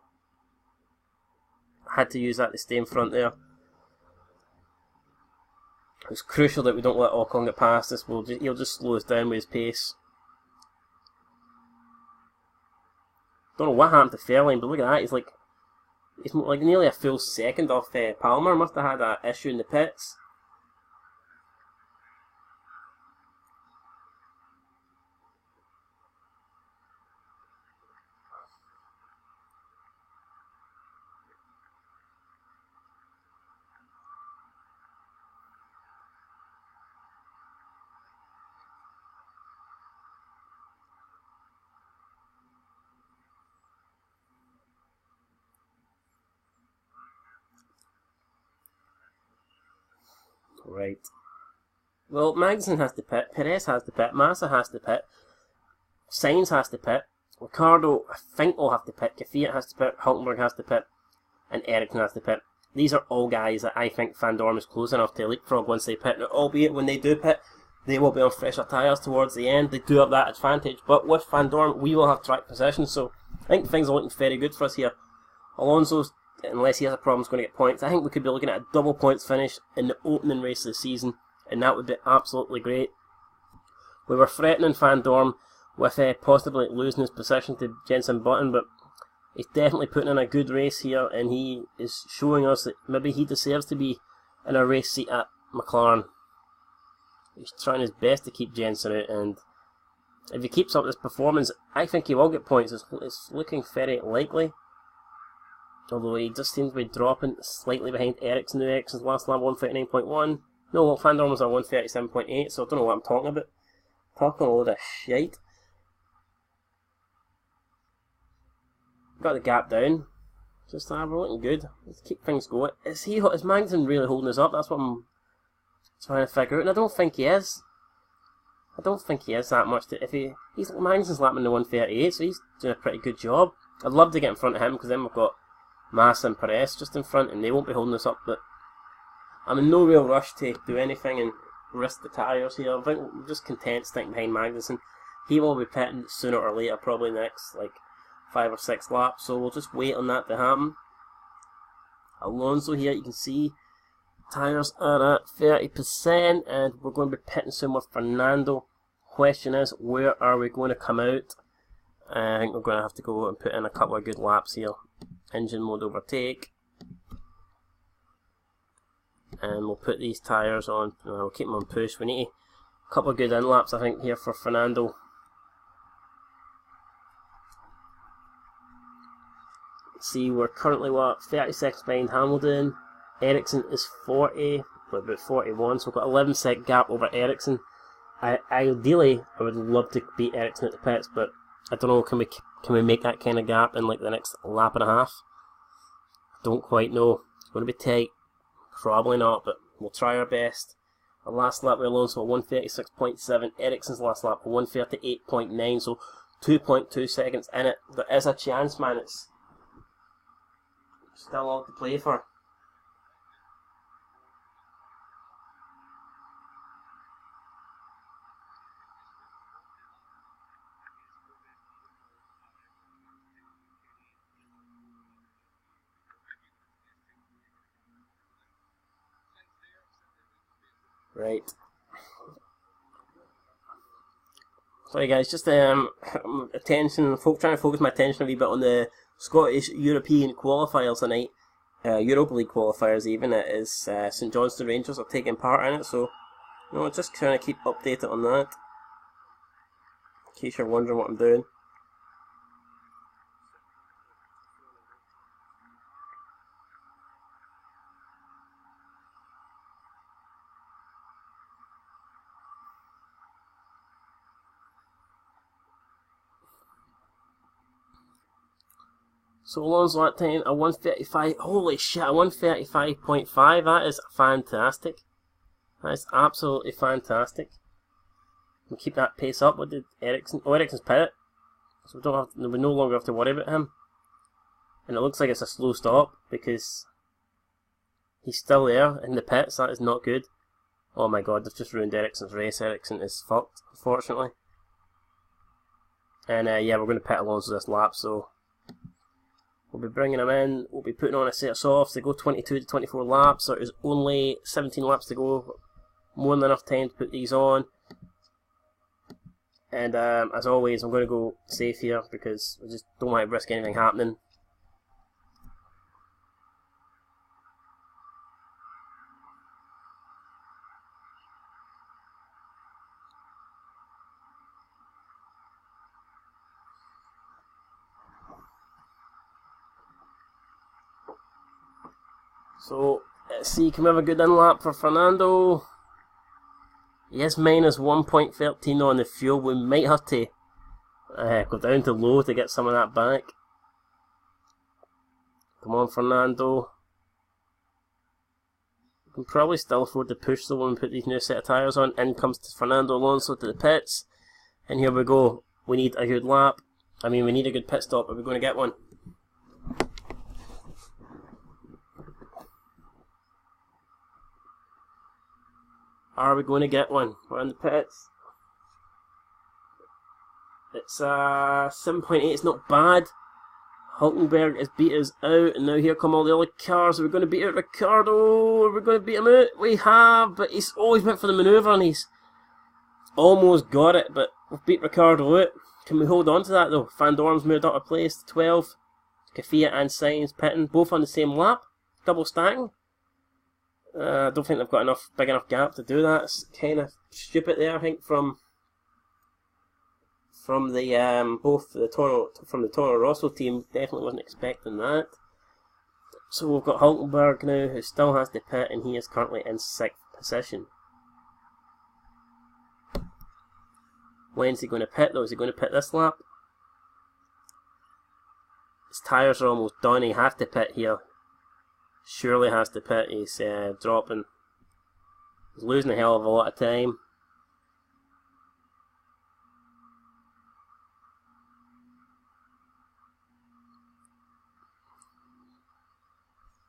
I had to use that to stay in front there. It's crucial that we don't let Ocon get past us. He'll just slow us down with his pace. Don't know what happened to Fairlane, but look at that. He's like nearly a full second off Palmer. Must have had an issue in the pits. Right. Well, Magnussen has to pit, Perez has to pit, Massa has to pit, Sainz has to pit, Ricciardo, I think, will have to pit, Kvyat has to pit, Hulkenberg has to pit, and Ericsson has to pit. These are all guys that I think Van Dorn is close enough to leapfrog once they pit. Now, albeit when they do pit, they will be on fresher tyres towards the end. They do have that advantage, but with Van Dorn, we will have track position, so I think things are looking very good for us here. Alonso's, unless he has a problem, is going to get points. I think we could be looking at a double points finish in the opening race of the season, and that would be absolutely great. We were threatening Van Dorn with possibly losing his position to Jenson Button, but he's definitely putting in a good race here, and he is showing us that maybe he deserves to be in a race seat at McLaren. He's trying his best to keep Jenson out, and if he keeps up this performance, I think he will get points. It's looking very likely. Although he just seems to be dropping slightly behind Ericsson. Ericsson's last lap 139.1. No, Van Dorn's are 137.8, so I don't know what I'm talking about. Talking a load of shite. Got the gap down. Just we're looking good. Let's keep things going. Is Magnussen really holding us up? That's what I'm trying to figure out, and I don't think he is. I don't think he is that much. Magnussen's lapping the 138, so he's doing a pretty good job. I'd love to get in front of him, because then we've got Massa and Perez just in front, and they won't be holding us up, but I'm in no real rush to do anything and risk the tyres here. I think I'm just content sticking behind Magnussen. He will be pitting sooner or later, probably next, like, 5 or 6 laps, so we'll just wait on that to happen. Alonso here, you can see tyres are at 30%, and we're going to be pitting soon with Fernando. Question is, where are we going to come out? I think we're going to have to go and put in a couple of good laps here. Engine mode overtake. And we'll put these tyres on, we'll keep them on push. We need a couple of good in laps, I think, here for Fernando. See, we're currently, 30 seconds behind Hamilton. Ericsson is 40, we're about 41, so we've got 11-second gap over Ericsson. Ideally, I would love to beat Ericsson at the pits, but I don't know, can we make that kind of gap in like the next lap and a half? Don't quite know. It's going to be tight. Probably not, but we'll try our best. Our last lap with Alonso at 136.7, Ericsson's last lap at 138.9, so 2.2 seconds in it. There is a chance, man. It's still all to play for. Right. Sorry guys, just attention, trying to focus my attention a wee bit on the Scottish European qualifiers tonight. Europa League qualifiers even. It is St Johnstone Rangers are taking part in it, so just trying to keep updated on that. In case you're wondering what I'm doing. So Alonso that time a 135. Holy shit, a 135.5. That is fantastic. That is absolutely fantastic. We'll keep that pace up. What did Ericsson? Oh, Ericsson's pitted, so we no longer have to worry about him. And it looks like it's a slow stop because he's still there in the pits. That is not good. Oh my god, they've just ruined Ericsson's race. Ericsson is fucked, unfortunately. And yeah, we're going to pit Alonso this lap, so we'll be bringing him in. We'll be putting on a set of softs. They go 22 to 24 laps. So there's only 17 laps to go. More than enough time to put these on. And as always, I'm going to go safe here because I just don't want to risk anything happening. So, let's see, can we have a good in-lap for Fernando? Yes, minus 1.13 on the fuel. We might have to go down to low to get some of that back. Come on, Fernando. We can probably still afford to push though when we put these new set of tyres on. In comes Fernando Alonso to the pits. And here we go. We need a good lap. I mean, we need a good pit stop. Are we going to get one? Are we going to get one? We're in the pits. It's 7.8. It's not bad. Hulkenberg has beat us out, and now here come all the other cars. Are we going to beat out Ricciardo? Are we going to beat him out? We have, but he's always went for the manoeuvre, and he's almost got it, but we've beat Ricciardo out. Can we hold on to that though? Van Dorn's moved up a place to 12. Kvyat and Sainz pitting, both on the same lap. Double stacking. I don't think they've got big enough gap to do that. It's kind of stupid there, I think, from the both the Toro Rosso team. Definitely wasn't expecting that. So we've got Hulkenberg now, who still has to pit, and he is currently in 6th position. When's he going to pit though? Is he going to pit this lap? His tyres are almost done, he has to pit here. Surely has to pit, he's dropping. He's losing a hell of a lot of time.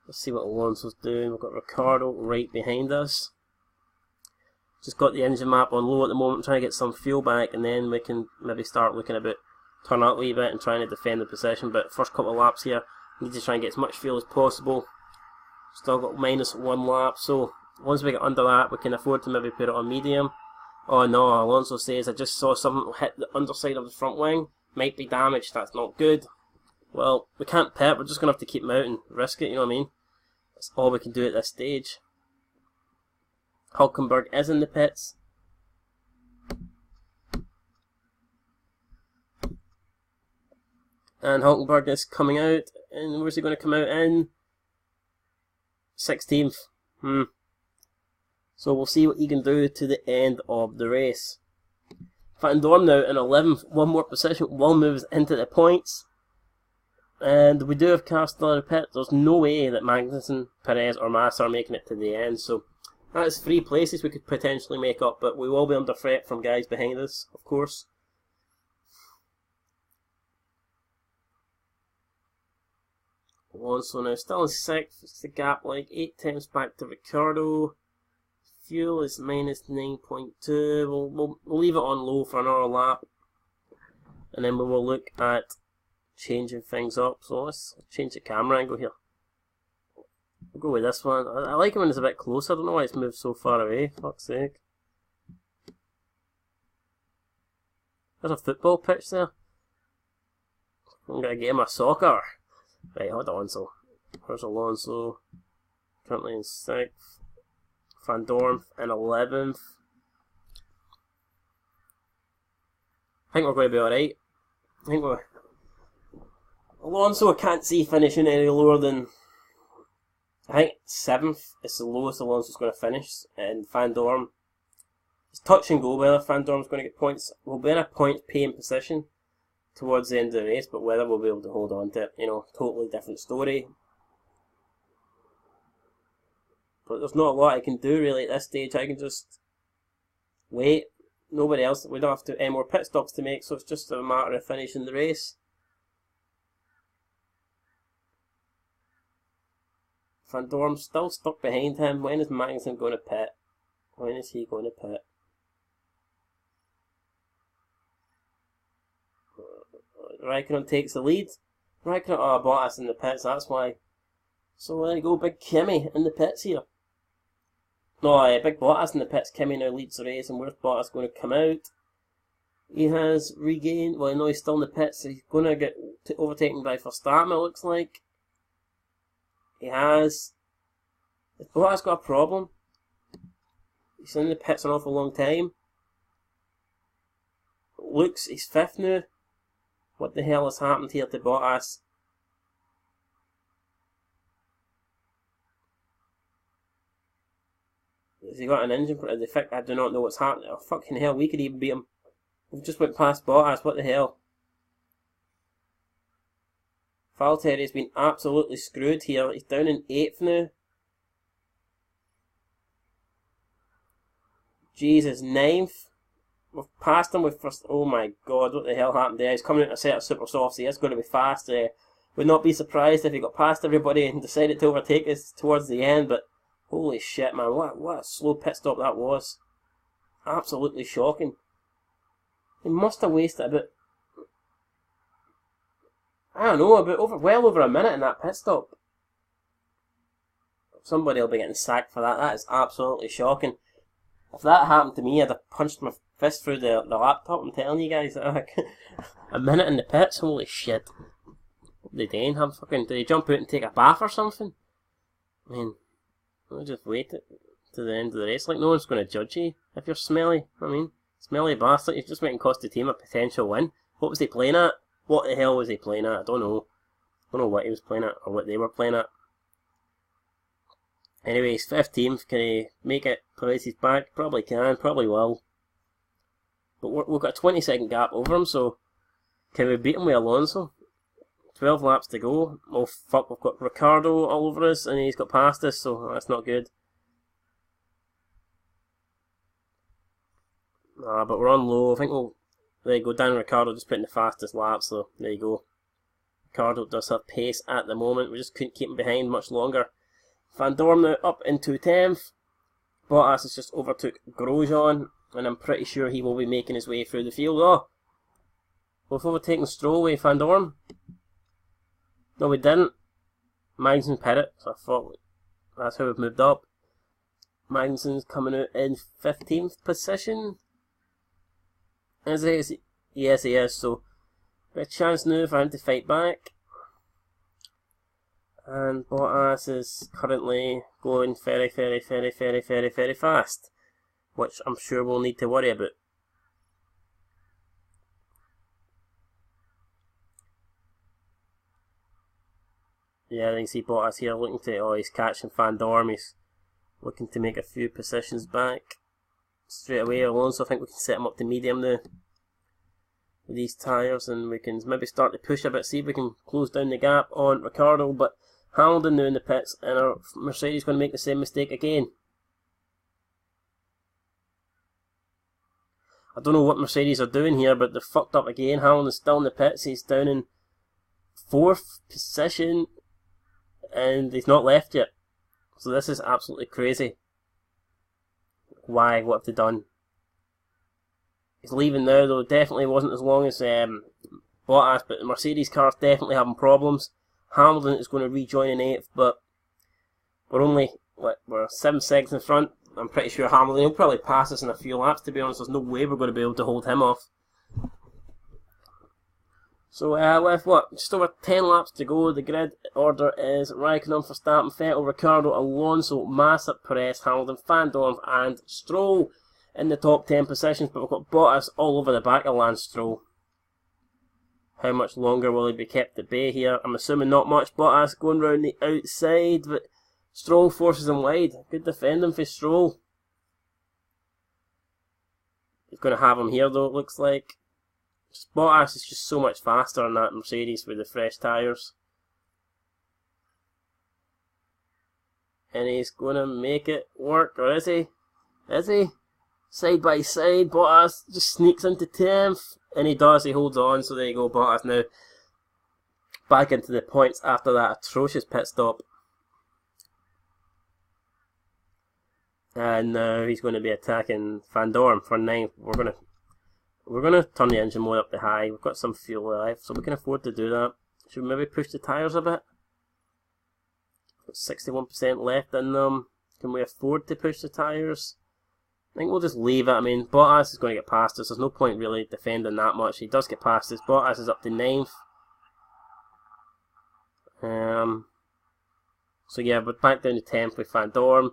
Let's see what Alonso's doing. We've got Ricciardo right behind us. Just got the engine map on low at the moment, trying to get some fuel back, and then we can maybe start looking about turn out a wee bit and trying to defend the position. But first couple of laps here, need to try and get as much fuel as possible. Still got -1 lap, so once we get under that, we can afford to maybe put it on medium. Oh no, Alonso says, I just saw something hit the underside of the front wing. Might be damaged, that's not good. Well, we can't pit, we're just going to have to keep him out and risk it, you know what I mean? That's all we can do at this stage. Hulkenberg is in the pits. And Hulkenberg is coming out, and where's he going to come out in? 16th. So we'll see what he can do to the end of the race. Van Dorn now in 11th, one more position, will moves into the points. And we do have cars still in the pit. There's no way that Magnussen, Perez or Massa are making it to the end. So that is 3 places we could potentially make up, but we will be under threat from guys behind us, of course. Alonso now still in 6th. It's the gap like 8 times back to Ricciardo. Fuel is -9.2. We'll leave it on low for another lap, and then we will look at changing things up. So let's change the camera angle here. We'll go with this one. I like it when it's a bit closer. I don't know why it's moved so far away. Fuck's sake. There's a football pitch there. I'm gonna get him a soccer. Right, hold on. So where's Alonso? Currently in 6th. Van Dorn in 11th. I think we're going to be alright. I think we're... Alonso, I can't see finishing any lower than... I think 7th is the lowest Alonso's going to finish. And Van Dorn... It's touch and go whether Van Dorn's going to get points. We'll be in a point-paying position towards the end of the race, but whether we'll be able to hold on to it, you know, totally different story. But there's not a lot I can do really at this stage. I can just wait. Nobody else. We don't have to any more pit stops to make, so it's just a matter of finishing the race. Van Dorn's still stuck behind him. When is Magnussen going to pit? When is he going to pit? Raikkonen takes the lead. Raikkonen, oh, Bottas in the pits, that's why. So there you go, big Kimi in the pits here. No, big Bottas in the pits. Kimi now leads the race, and where's Bottas going to come out? He has regained, well, no, he's still in the pits, so he's going to get overtaken by Verstappen, it looks like. He has. Has Bottas got a problem? He's in the pits an awful long time. Looks, he's 5th now. What the hell has happened here to Bottas? Has he got an engine defect? I do not know what's happening. Oh, fucking hell, we could even beat him. We've just went past Bottas, what the hell? Valtteri's been absolutely screwed here. He's down in 8th now. Jesus, 9th. We've passed him with first. Oh my god, what the hell happened there? He's coming out a set of super softs. He is going to be fast. Would not be surprised if he got past everybody and decided to overtake us towards the end, but holy shit, man, what a slow pit stop that was. Absolutely shocking. He must have wasted about, I don't know, well over a minute in that pit stop. Somebody will be getting sacked for that. That is absolutely shocking. If that happened to me, I'd have punched my fist through the laptop. I'm telling you guys. A minute in the pits, holy shit. What did they have fucking, did he jump out and take a bath or something? I mean, we'll just wait to the end of the race. Like, no one's going to judge you if you're smelly. I mean, smelly bastard. You've just went and cost the team a potential win. What was he playing at? What the hell was he playing at? I don't know. I don't know what he was playing at or what they were playing at. Anyway, he's 15th. Can he make it place his back? Probably can, probably will. But we've got a 20-second gap over him, so can we beat him with Alonso? 12 laps to go. Oh fuck, we've got Ricciardo all over us, and he's got past us, so that's not good. But we're on low. I think we'll... There you go, Dan Ricciardo just putting the fastest lap, so there you go. Ricciardo does have pace at the moment. We just couldn't keep him behind much longer. Van Dorn now up into 10th. Bottas has just overtook Grosjean, and I'm pretty sure he will be making his way through the field. Oh! We've overtaken Stroll with Van Dorn. No, we didn't. Magnussen's pitted, so I thought that's how we've moved up. Magnussen's coming out in 15th position. Is he? Yes, he is. So, a chance now for him to fight back. And Bottas is currently going very fast, which I'm sure we'll need to worry about. Yeah, I think see Bottas here looking to... Oh, he's catching Van Dorn. He's looking to make a few positions back. Straight away, Alonso, I think we can set him up to medium now with these tyres, and we can maybe start to push a bit, see if we can close down the gap on Ricciardo. But Hamilton now in the pits, and our Mercedes going to make the same mistake again. I don't know what Mercedes are doing here, but they're fucked up again. Hamilton's still in the pits, he's down in 4th position, and he's not left yet. So this is absolutely crazy. Why? What have they done? He's leaving now, though. Definitely wasn't as long as Bottas, but the Mercedes car's definitely having problems. Hamilton is going to rejoin in 8th, but we're only, we're 7 seconds in front. I'm pretty sure Hamilton will probably pass us in a few laps, to be honest. There's no way we're going to be able to hold him off. So, with what? Just over 10 laps to go. The grid order is Raikkonen, Verstappen, Vettel, Ricciardo, Alonso, Massa, Perez, Hamilton, Van Dorn, and Stroll in the top 10 positions. But we've got Bottas all over the back of Lance Stroll. How much longer will he be kept at bay here? I'm assuming not much. Bottas going round the outside, but Stroll forces him wide. Good defending for Stroll. He's going to have him here, though, it looks like. Bottas is just so much faster on that Mercedes with the fresh tyres. And he's going to make it work, or is he? Is he? Side by side, Bottas just sneaks into 10th. And he does, he holds on, so there you go, Bottas now back into the points after that atrocious pit stop. And now he's going to be attacking Van Dorn for 9th. We're gonna turn the engine mode up to high. We've got some fuel left, so we can afford to do that. Should we maybe push the tyres a bit? Got 61% left in them. Can we afford to push the tyres? I think we'll just leave it. I mean, Bottas is going to get past us. There's no point really defending that much. He does get past us. Bottas is up to 9th. So yeah, we're back down to 10th with Van Dorn.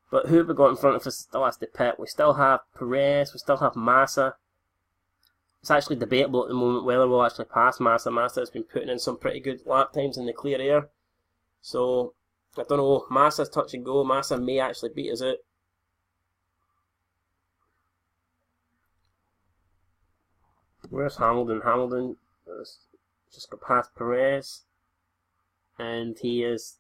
But who have we got in front of us still has to pit? We still have Perez. We still have Massa. It's actually debatable at the moment whether we'll actually pass Massa. Massa has been putting in some pretty good lap times in the clear air. So, I don't know. Massa's touch and go. Massa may actually beat us out. Where's Hamilton? Hamilton has just got past Perez. And he is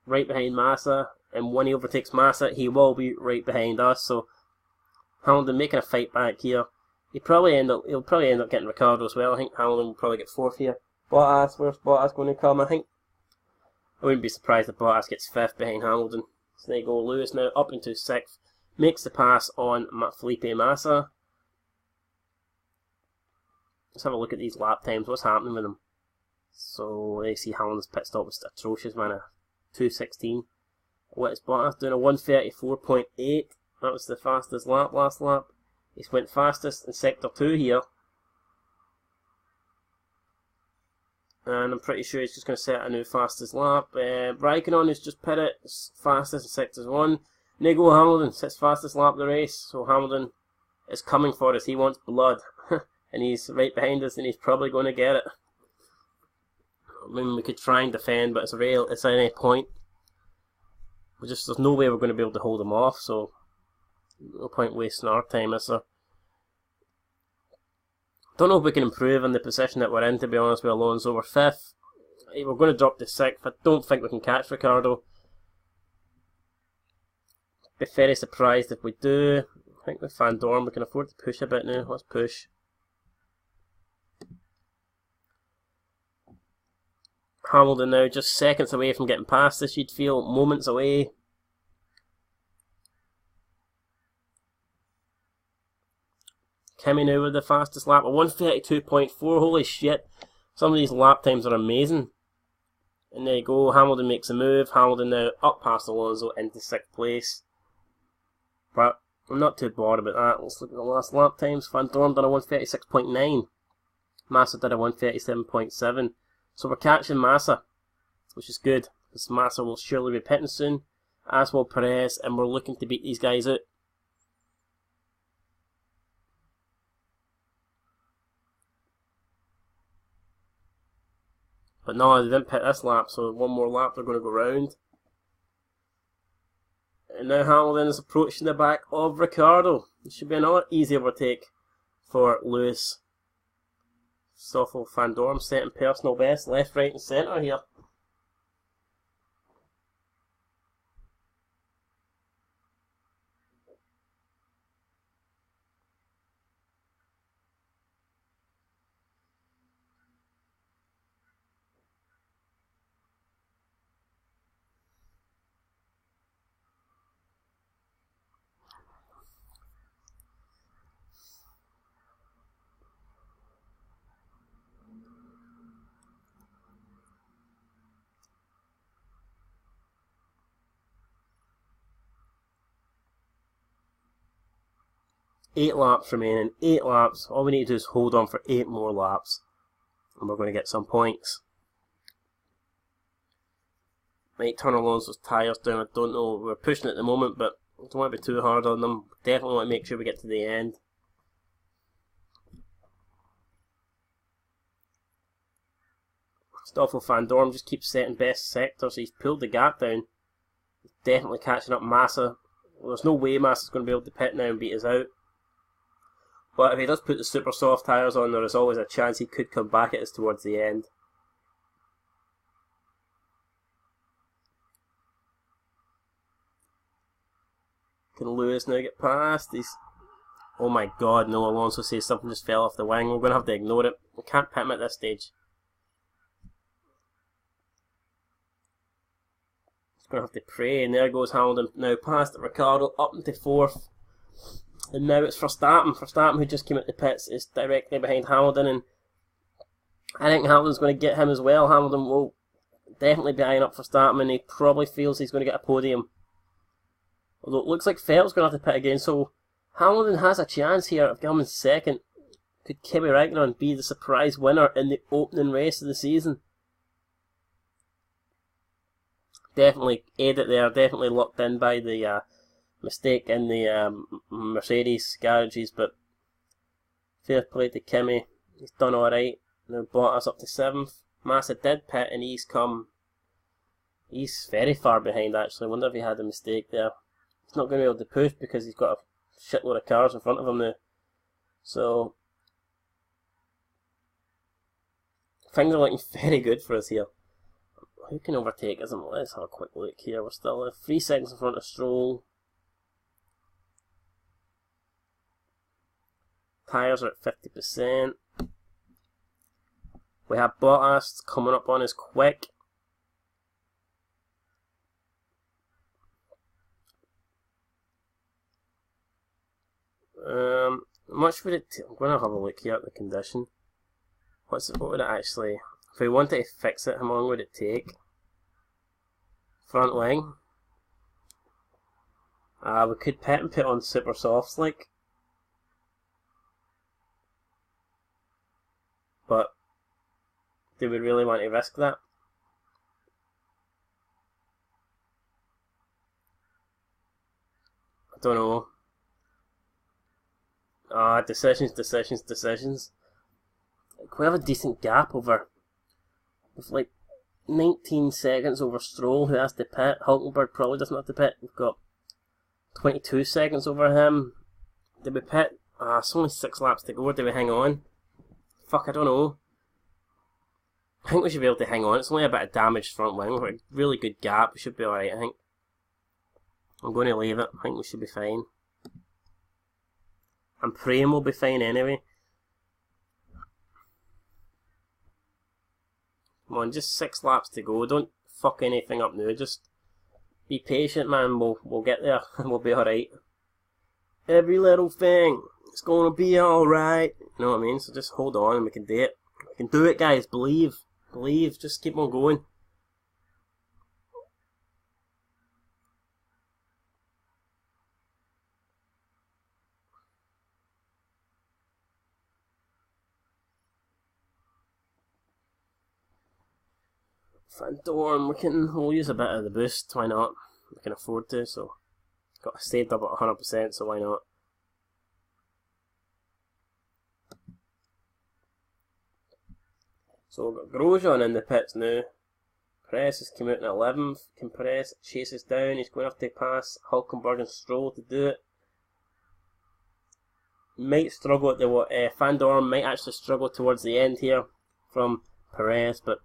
right behind Massa. And when he overtakes Massa, he will be right behind us. So, Hamilton making a fight back here. He'll probably end up getting Ricciardo as well. I think Hamilton will probably get 4th here. Bottas, where's Bottas going to come? I wouldn't be surprised if Bottas gets 5th behind Hamilton. So there you go, Lewis now up into 6th. Makes the pass on Felipe Massa. Let's have a look at these lap times. What's happening with them? So you see Hamilton's pit stop was atrocious, man. A 2:16. What is Bottas doing? A 1:34.8. That was the fastest lap last lap. He's went fastest in Sector 2 here. And I'm pretty sure he's just going to set a new fastest lap. Raikkonen is just pitted fastest in Sector 1. Nico Hamilton sets fastest lap of the race. So Hamilton is coming for us. He wants blood. And he's right behind us and he's probably going to get it. I mean, we could try and defend, but it's at any point. there's no way we're going to be able to hold them off, so no point wasting our time, is there? Don't know if we can improve on the position that we're in, to be honest with Alonso. We're 5th. We're going to drop to 6th. I don't think we can catch Ricciardo. Be very surprised if we do. I think with Van Dorn we can afford to push a bit now. Let's push. Hamilton now just seconds away from getting past this, you'd feel, moments away. Kimi now with the fastest lap, a 1:32.4, holy shit. Some of these lap times are amazing. And there you go, Hamilton makes a move. Hamilton now up past Alonso into 6th place. But I'm not too bored about that. Let's look at the last lap times. Van Dorn done a 1:36.9. Massa did a 1:37.7. So we're catching Massa, which is good, because Massa will surely be pitting soon, as will Perez, and we're looking to beat these guys out. But no, they didn't pit this lap, so one more lap they're going to go round. And now Hamilton is approaching the back of Ricciardo. It should be another easy overtake for Lewis. Stoffel Van Dorn setting personal best, left, right and centre here. Eight laps remaining, 8 laps. All we need to do is hold on for 8 more laps, and we're going to get some points. Might turn Alonso's tyres down, I don't know. We're pushing at the moment, but I don't want to be too hard on them. Definitely want to make sure we get to the end. Stoffel Van Dorn just keeps setting best sectors. He's pulled the gap down. He's definitely catching up Massa. Well, there's no way Massa's going to be able to pit now and beat us out. But if he does put the super soft tyres on, there is always a chance he could come back at us towards the end. Can Lewis now get past? He's... Oh my god, no, Alonso says something just fell off the wing. We're going to have to ignore it. We can't pit him at this stage. He's going to have to pray, and there goes Hamilton now past Ricciardo up into 4th. And now it's Verstappen. Verstappen, who just came out the pits, is directly behind Hamilton, and I think Hamilton's going to get him as well. Hamilton will definitely be eyeing up Verstappen, and he probably feels he's going to get a podium. Although it looks like Vettel's going to have to pit again, so Hamilton has a chance here of coming second. Could Kimi Räikkönen be the surprise winner in the opening race of the season? Definitely edit there, definitely locked in by the mistake in the Mercedes garages, but fair play to Kimi. He's done alright. Now Bottas up to 7th. Massa did pit and he's very far behind actually. I wonder if he had a mistake there. He's not going to be able to push because he's got a shitload of cars in front of him now. So things are looking very good for us here. Who can overtake us? Let's have a quick look here. We're still 3 seconds in front of Stroll. Tyres are at 50%. We have Bottas coming up on us quick. Much would it I'm going to have a look here at the condition. What would it actually... If we wanted to fix it, how long would it take? Front wing. We could pit and put on super softs like. But do we really want to risk that? I don't know. Decisions. We have a decent gap over. With like 19 seconds over Stroll, who has to pit. Hulkenberg probably doesn't have to pit. We've got 22 seconds over him. Did we pit? It's only 6 laps to go. Did we hang on? Fuck, I don't know. I think we should be able to hang on. It's only a bit of damaged front wing. We've got a really good gap. We should be alright, I think. I'm going to leave it. I think we should be fine. I'm praying we'll be fine anyway. Come on, just 6 laps to go. Don't fuck anything up now. Just be patient, man. We'll get there and we'll be alright. Every little thing, it's gonna be alright. You know what I mean? So just hold on and we can do it. We can do it, guys. Believe. Believe. Just keep on going. Van Dorn, we'll use a bit of the boost, why not? We can afford to, so got saved up at 100%, so why not? So we've got Grosjean in the pits now. Perez has come out in 11th. Can Perez chase us down? He's going to have to pass Hulkenberg and Stroll to do it. Might struggle at the Van Dorn might actually struggle towards the end here from Perez, but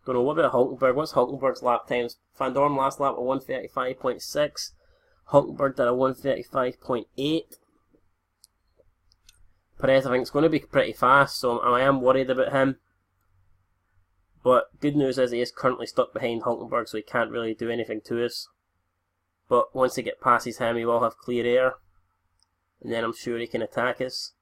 don't know. What about Hulkenberg? What's Hulkenberg's lap times? Van Dorn last lap at 1:35.6. Hulkenberg did a 1:35.8. Perez, I think, is going to be pretty fast, so I am worried about him. But good news is he is currently stuck behind Hulkenberg, so he can't really do anything to us. But once he gets past him, he will have clear air, and then I'm sure he can attack us.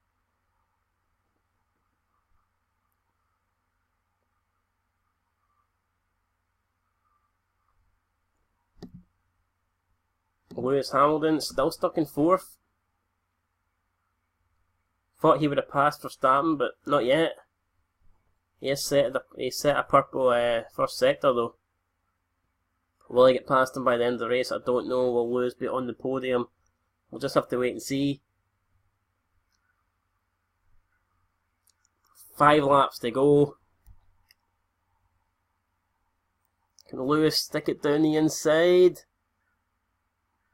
Lewis Hamilton still stuck in 4th. Thought he would have passed Verstappen, but not yet. He set a purple first sector though. Will he get past him by the end of the race? I don't know. Will Lewis be on the podium? We'll just have to wait and see. 5 laps to go. Can Lewis stick it down the inside?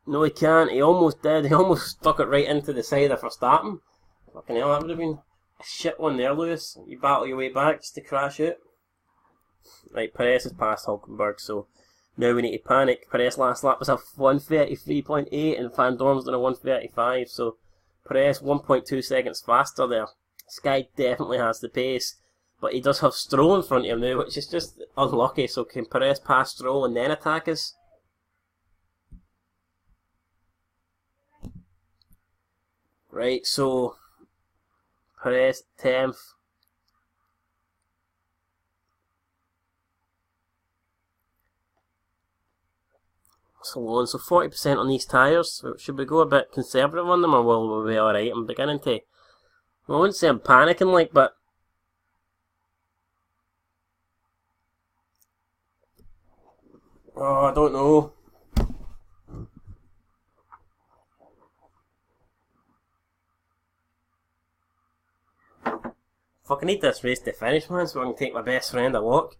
No, he can't. He almost did. He almost stuck it right into the side of Verstappen. Fucking hell, that would have been a shit one there, Lewis. You battle your way back just to crash out. Right, Perez has passed Hulkenberg, so now we need to panic. Perez last lap was a 1:33.8 and Van Dorn's done a 1:35, so Perez 1.2 seconds faster there. This guy definitely has the pace, but he does have Stroll in front of him now, which is just unlucky. So can Perez pass Stroll and then attack us? Right, so Perez 10th. So 40% on these tyres. Should we go a bit conservative on them, or will we be alright? I'm beginning to, well, I wouldn't say I'm panicking, like, but oh, I don't know. Fucking need this race to finish, man, so I can take my best friend a walk.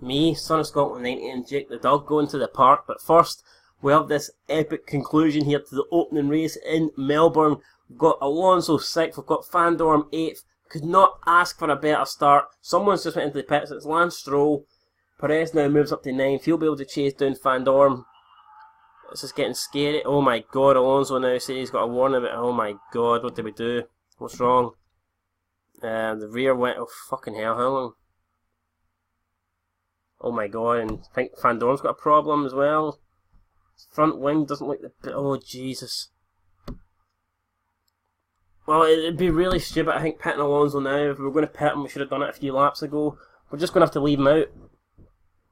Me, Son of Scotland 90, and Jake the dog going to the park. But first, we have this epic conclusion here to the opening race in Melbourne. We've got Alonso 6th, we've got Van Dorn 8th. Could not ask for a better start. Someone's just went into the pits, it's Lance Stroll. Perez now moves up to 9th, he'll be able to chase down Van Dorn. This is getting scary. Oh my god, Alonso now says he's got a warning about, oh my god, what did we do? What's wrong? The rear went, oh fucking hell, how long? Oh my god, and I think Van Dorn's got a problem as well. His front wing doesn't look the, oh Jesus. Well, it'd be really stupid, I think, pitting Alonso now. If we were going to pit him, we should have done it a few laps ago. We're just going to have to leave him out.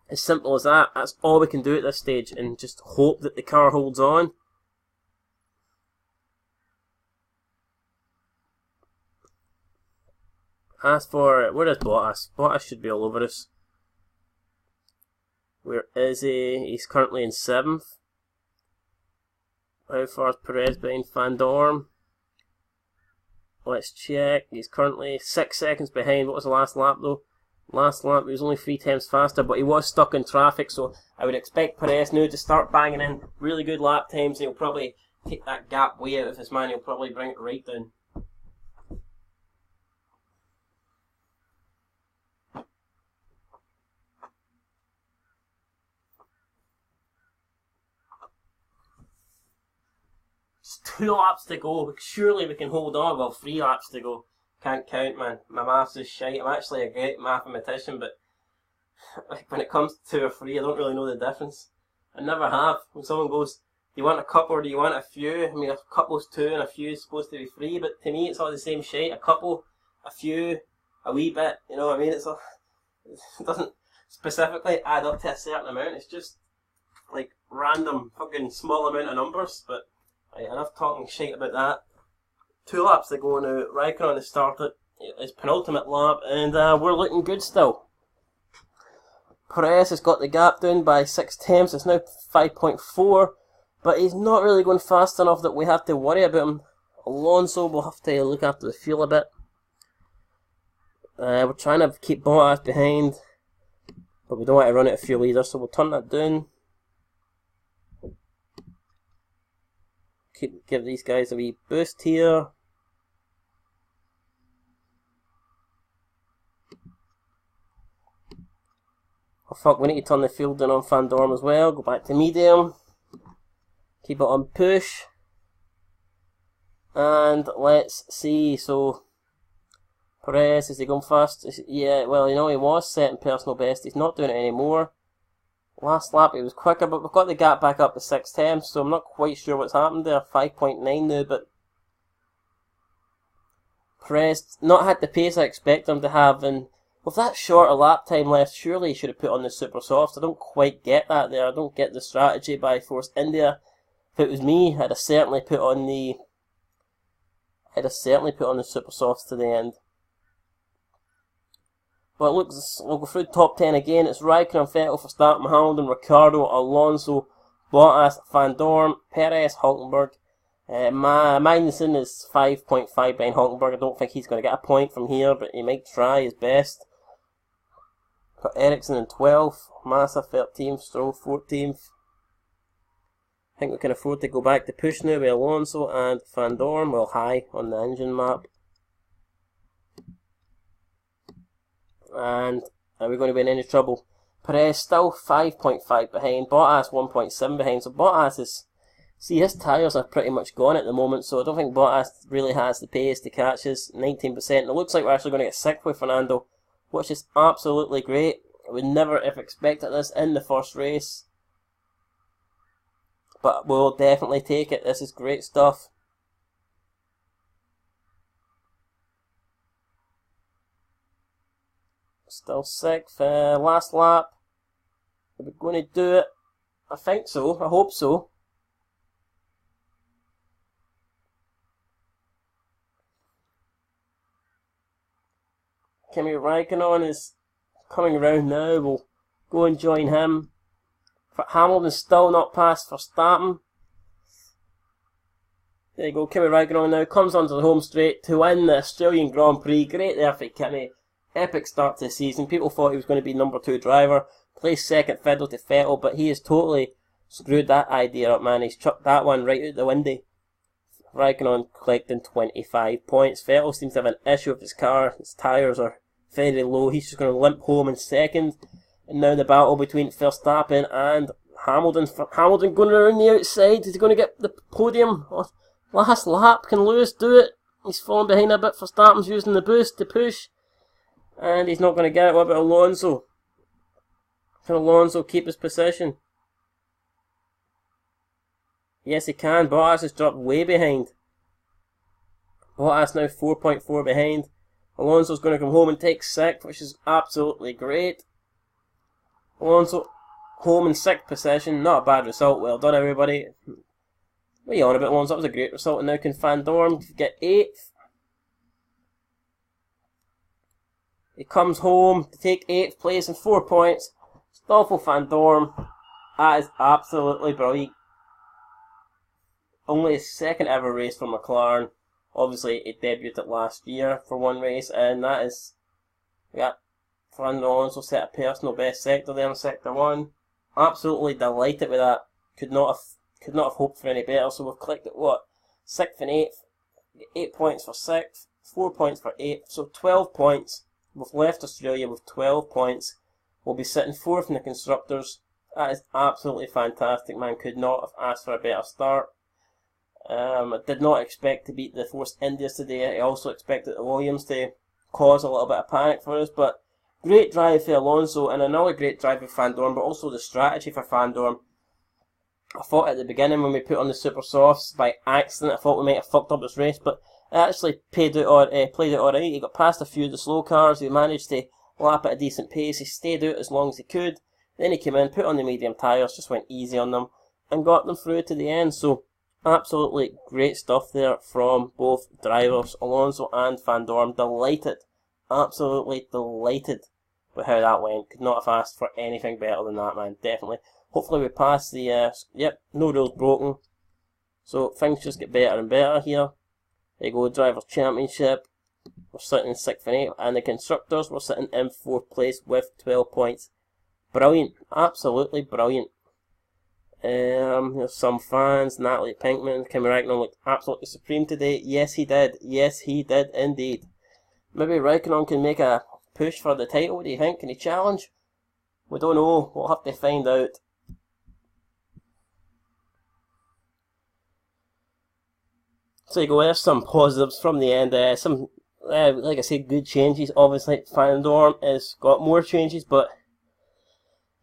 As simple as that. That's all we can do at this stage, and just hope that the car holds on. As for, where is Bottas? Bottas should be all over us. Where is he? He's currently in 7th. How far is Perez behind Van Dorn? Let's check. He's currently 6 seconds behind. What was the last lap though? Last lap he was only 3 times faster, but he was stuck in traffic, so I would expect Perez now to start banging in really good lap times. He'll probably take that gap way out of his man. He'll probably bring it right down. It's 2 laps to go. Surely we can hold on. Well, 3 laps to go. Can't count, man. My maths is shite. I'm actually a great mathematician, but when it comes to 2 or 3, I don't really know the difference. I never have. When someone goes, do you want a couple or do you want a few? I mean, a couple's 2 and a few is supposed to be 3, but to me it's all the same shite. A couple, a few, a wee bit, you know what I mean? It's all, it doesn't specifically add up to a certain amount. It's just like random fucking small amount of numbers, but right, enough talking shite about that. 2 laps to go now. Raikkonen has started his penultimate lap, and we're looking good still. Perez has got the gap down by 6 tenths. It's now 5.4, but he's not really going fast enough that we have to worry about him. Alonso will have to look after the fuel a bit. We're trying to keep Bottas behind, but we don't want to run out of fuel either, so we'll turn that down. Give these guys a wee boost here. Oh fuck, we need to turn the fuel down on Van Dorn as well. Go back to medium. Keep it on push. And let's see, so Perez, is he going fast? Yeah, well, you know, he was setting personal best. He's not doing it anymore. Last lap he was quicker, but we've got the gap back up to 6 tenths, so I'm not quite sure what's happened there. 5.9 now, but Perez not had the pace I expect him to have, and with that shorter lap time left, surely he should have put on the super softs. I don't quite get that there. I don't get the strategy by Force India. If it was me, I'd have certainly put on the super softs to the end. But look, we'll go through the top 10 again. It's Raikkonen, Vettel, Verstappen, Hamilton, Ricciardo, Alonso, Bottas, Van Dorn, Perez, Hulkenberg. Magnussen is 5.5 behind Hulkenberg. I don't think he's going to get a point from here, but he might try his best. Got Ericsson in 12th, Massa 13th, Stroll 14th. I think we can afford to go back to push now with Alonso and Van Dorn. Well, high on the engine map. And are we going to be in any trouble? Perez still 5.5 behind, Bottas 1.7 behind, so Bottas is... See, his tyres are pretty much gone at the moment, so I don't think Bottas really has the pace to catch his 19%. And it looks like we're actually going to get 6th with Fernando, which is absolutely great. I would never have expected this in the first race. But we'll definitely take it. This is great stuff. Still 6th. Last lap. Are we going to do it? I think so. I hope so. Kimi Raikkonen is coming around now. We'll go and join him. Hamilton's still not past Verstappen. There you go. Kimi Raikkonen now comes onto the home straight to win the Australian Grand Prix. Great there for Kimi. Epic start to the season. People thought he was going to be number 2 driver. Placed second fiddle to Vettel, but he has totally screwed that idea up, man. He's chucked that one right out the window. Raikkonen collecting 25 points. Vettel seems to have an issue with his car. His tyres are very low. He's just going to limp home in second. And now the battle between Verstappen and Hamilton. Hamilton going around the outside. Is he going to get the podium? Last lap. Can Lewis do it? He's falling behind a bit. Verstappen's using the boost to push. And he's not going to get it. What about Alonso? Can Alonso keep his position? Yes, he can. Bottas has dropped way behind. Bottas now 4.4 behind. Alonso's going to come home and take 6th, which is absolutely great. Alonso home in 6th position. Not a bad result. Well done, everybody. What are you on about, Alonso? That was a great result. And now can Van Dorn get 8th? He comes home to take 8th place and 4 points. Stoffel Van Dorn. That is absolutely brilliant. Only his 2nd ever race for McLaren. Obviously, he debuted last year for one race, and that is, yeah, Fernando Alonso set a personal best sector there in Sector 1. Absolutely delighted with that. Could not have hoped for any better. So we've clicked at what? 6th and 8th. 8 points for 6th, 4 points for 8th. So 12 points. We've left Australia with 12 points. We'll be sitting 4th in the Constructors. That is absolutely fantastic, man. Could not have asked for a better start. I did not expect to beat the Force Indias today. I also expected the Williams to cause a little bit of panic for us, but great drive for Alonso and another great drive for Van Dorn, but also the strategy for Van Dorn. I thought at the beginning when we put on the super softs by accident, I thought we might have fucked up this race, but it actually played out alright. He got past a few of the slow cars. He managed to lap at a decent pace. He stayed out as long as he could. Then he came in, put on the medium tyres, just went easy on them, and got them through to the end. So absolutely great stuff there from both drivers, Alonso and Van Dorn. Delighted, absolutely delighted with how that went. Could not have asked for anything better than that, man. Definitely. Hopefully we pass the, yep, no rules broken. So things just get better and better here. There you go, Drivers' Championship. We're sitting in 6th and 8th. And the Constructors, we're sitting in 4th place with 12 points. Brilliant. Absolutely brilliant. There's some fans. Natalie Pinkman, Kimi Räikkönen looked absolutely supreme today. Yes, he did. Yes, he did indeed. Maybe Räikkönen can make a push for the title. What do you think? Can he challenge? We don't know. We'll have to find out. So you go, there's some positives from the end. Some, like I said, good changes. Obviously, Van Dorn has got more changes, but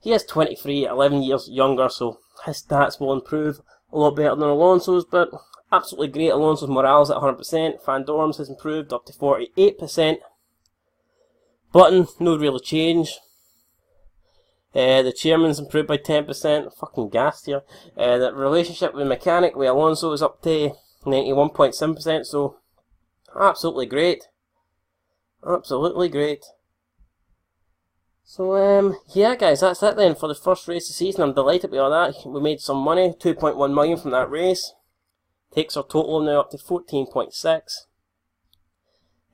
he is 23, 11 years younger, so his stats will improve a lot better than Alonso's, but absolutely great. Alonso's morale's at 100%. Van Dorn's has improved up to 48%. Button, no real change. The chairman's improved by 10%. Fucking gassed here. The relationship with mechanic with Alonso is up to 91.7%, so absolutely great. Absolutely great. So, yeah guys, that's it then for the first race of the season. I'm delighted with all that. We made some money, 2.1 million from that race. Takes our total now up to 14.6. There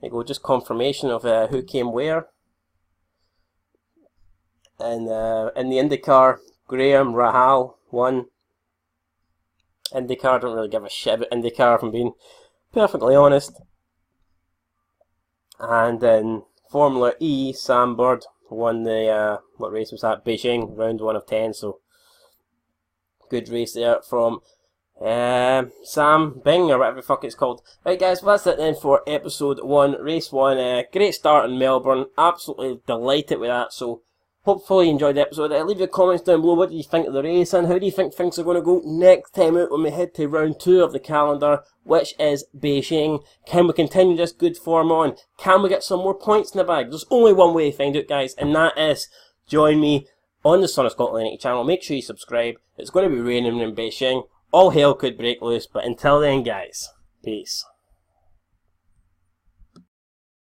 you go, just confirmation of who came where. And in the IndyCar, Graham Rahal won. IndyCar, don't really give a shit about IndyCar if I'm being perfectly honest. And in Formula E, Sam Bird won the, what race was that? Beijing, round 1 of 10, so good race there from Sam Bing, or whatever the fuck it's called. Right guys, well that's it then for episode 1, race 1. Great start in Melbourne, absolutely delighted with that, so hopefully you enjoyed the episode. Leave your comments down below. What do you think of the race, and how do you think things are going to go next time out when we head to round 2 of the calendar, which is Beijing? Can we continue this good form on? Can we get some more points in the bag? There's only one way to find out, guys, and that is join me on the Son of Scotland 90 channel. Make sure you subscribe. It's going to be raining in Beijing. All hell could break loose, but until then, guys, peace.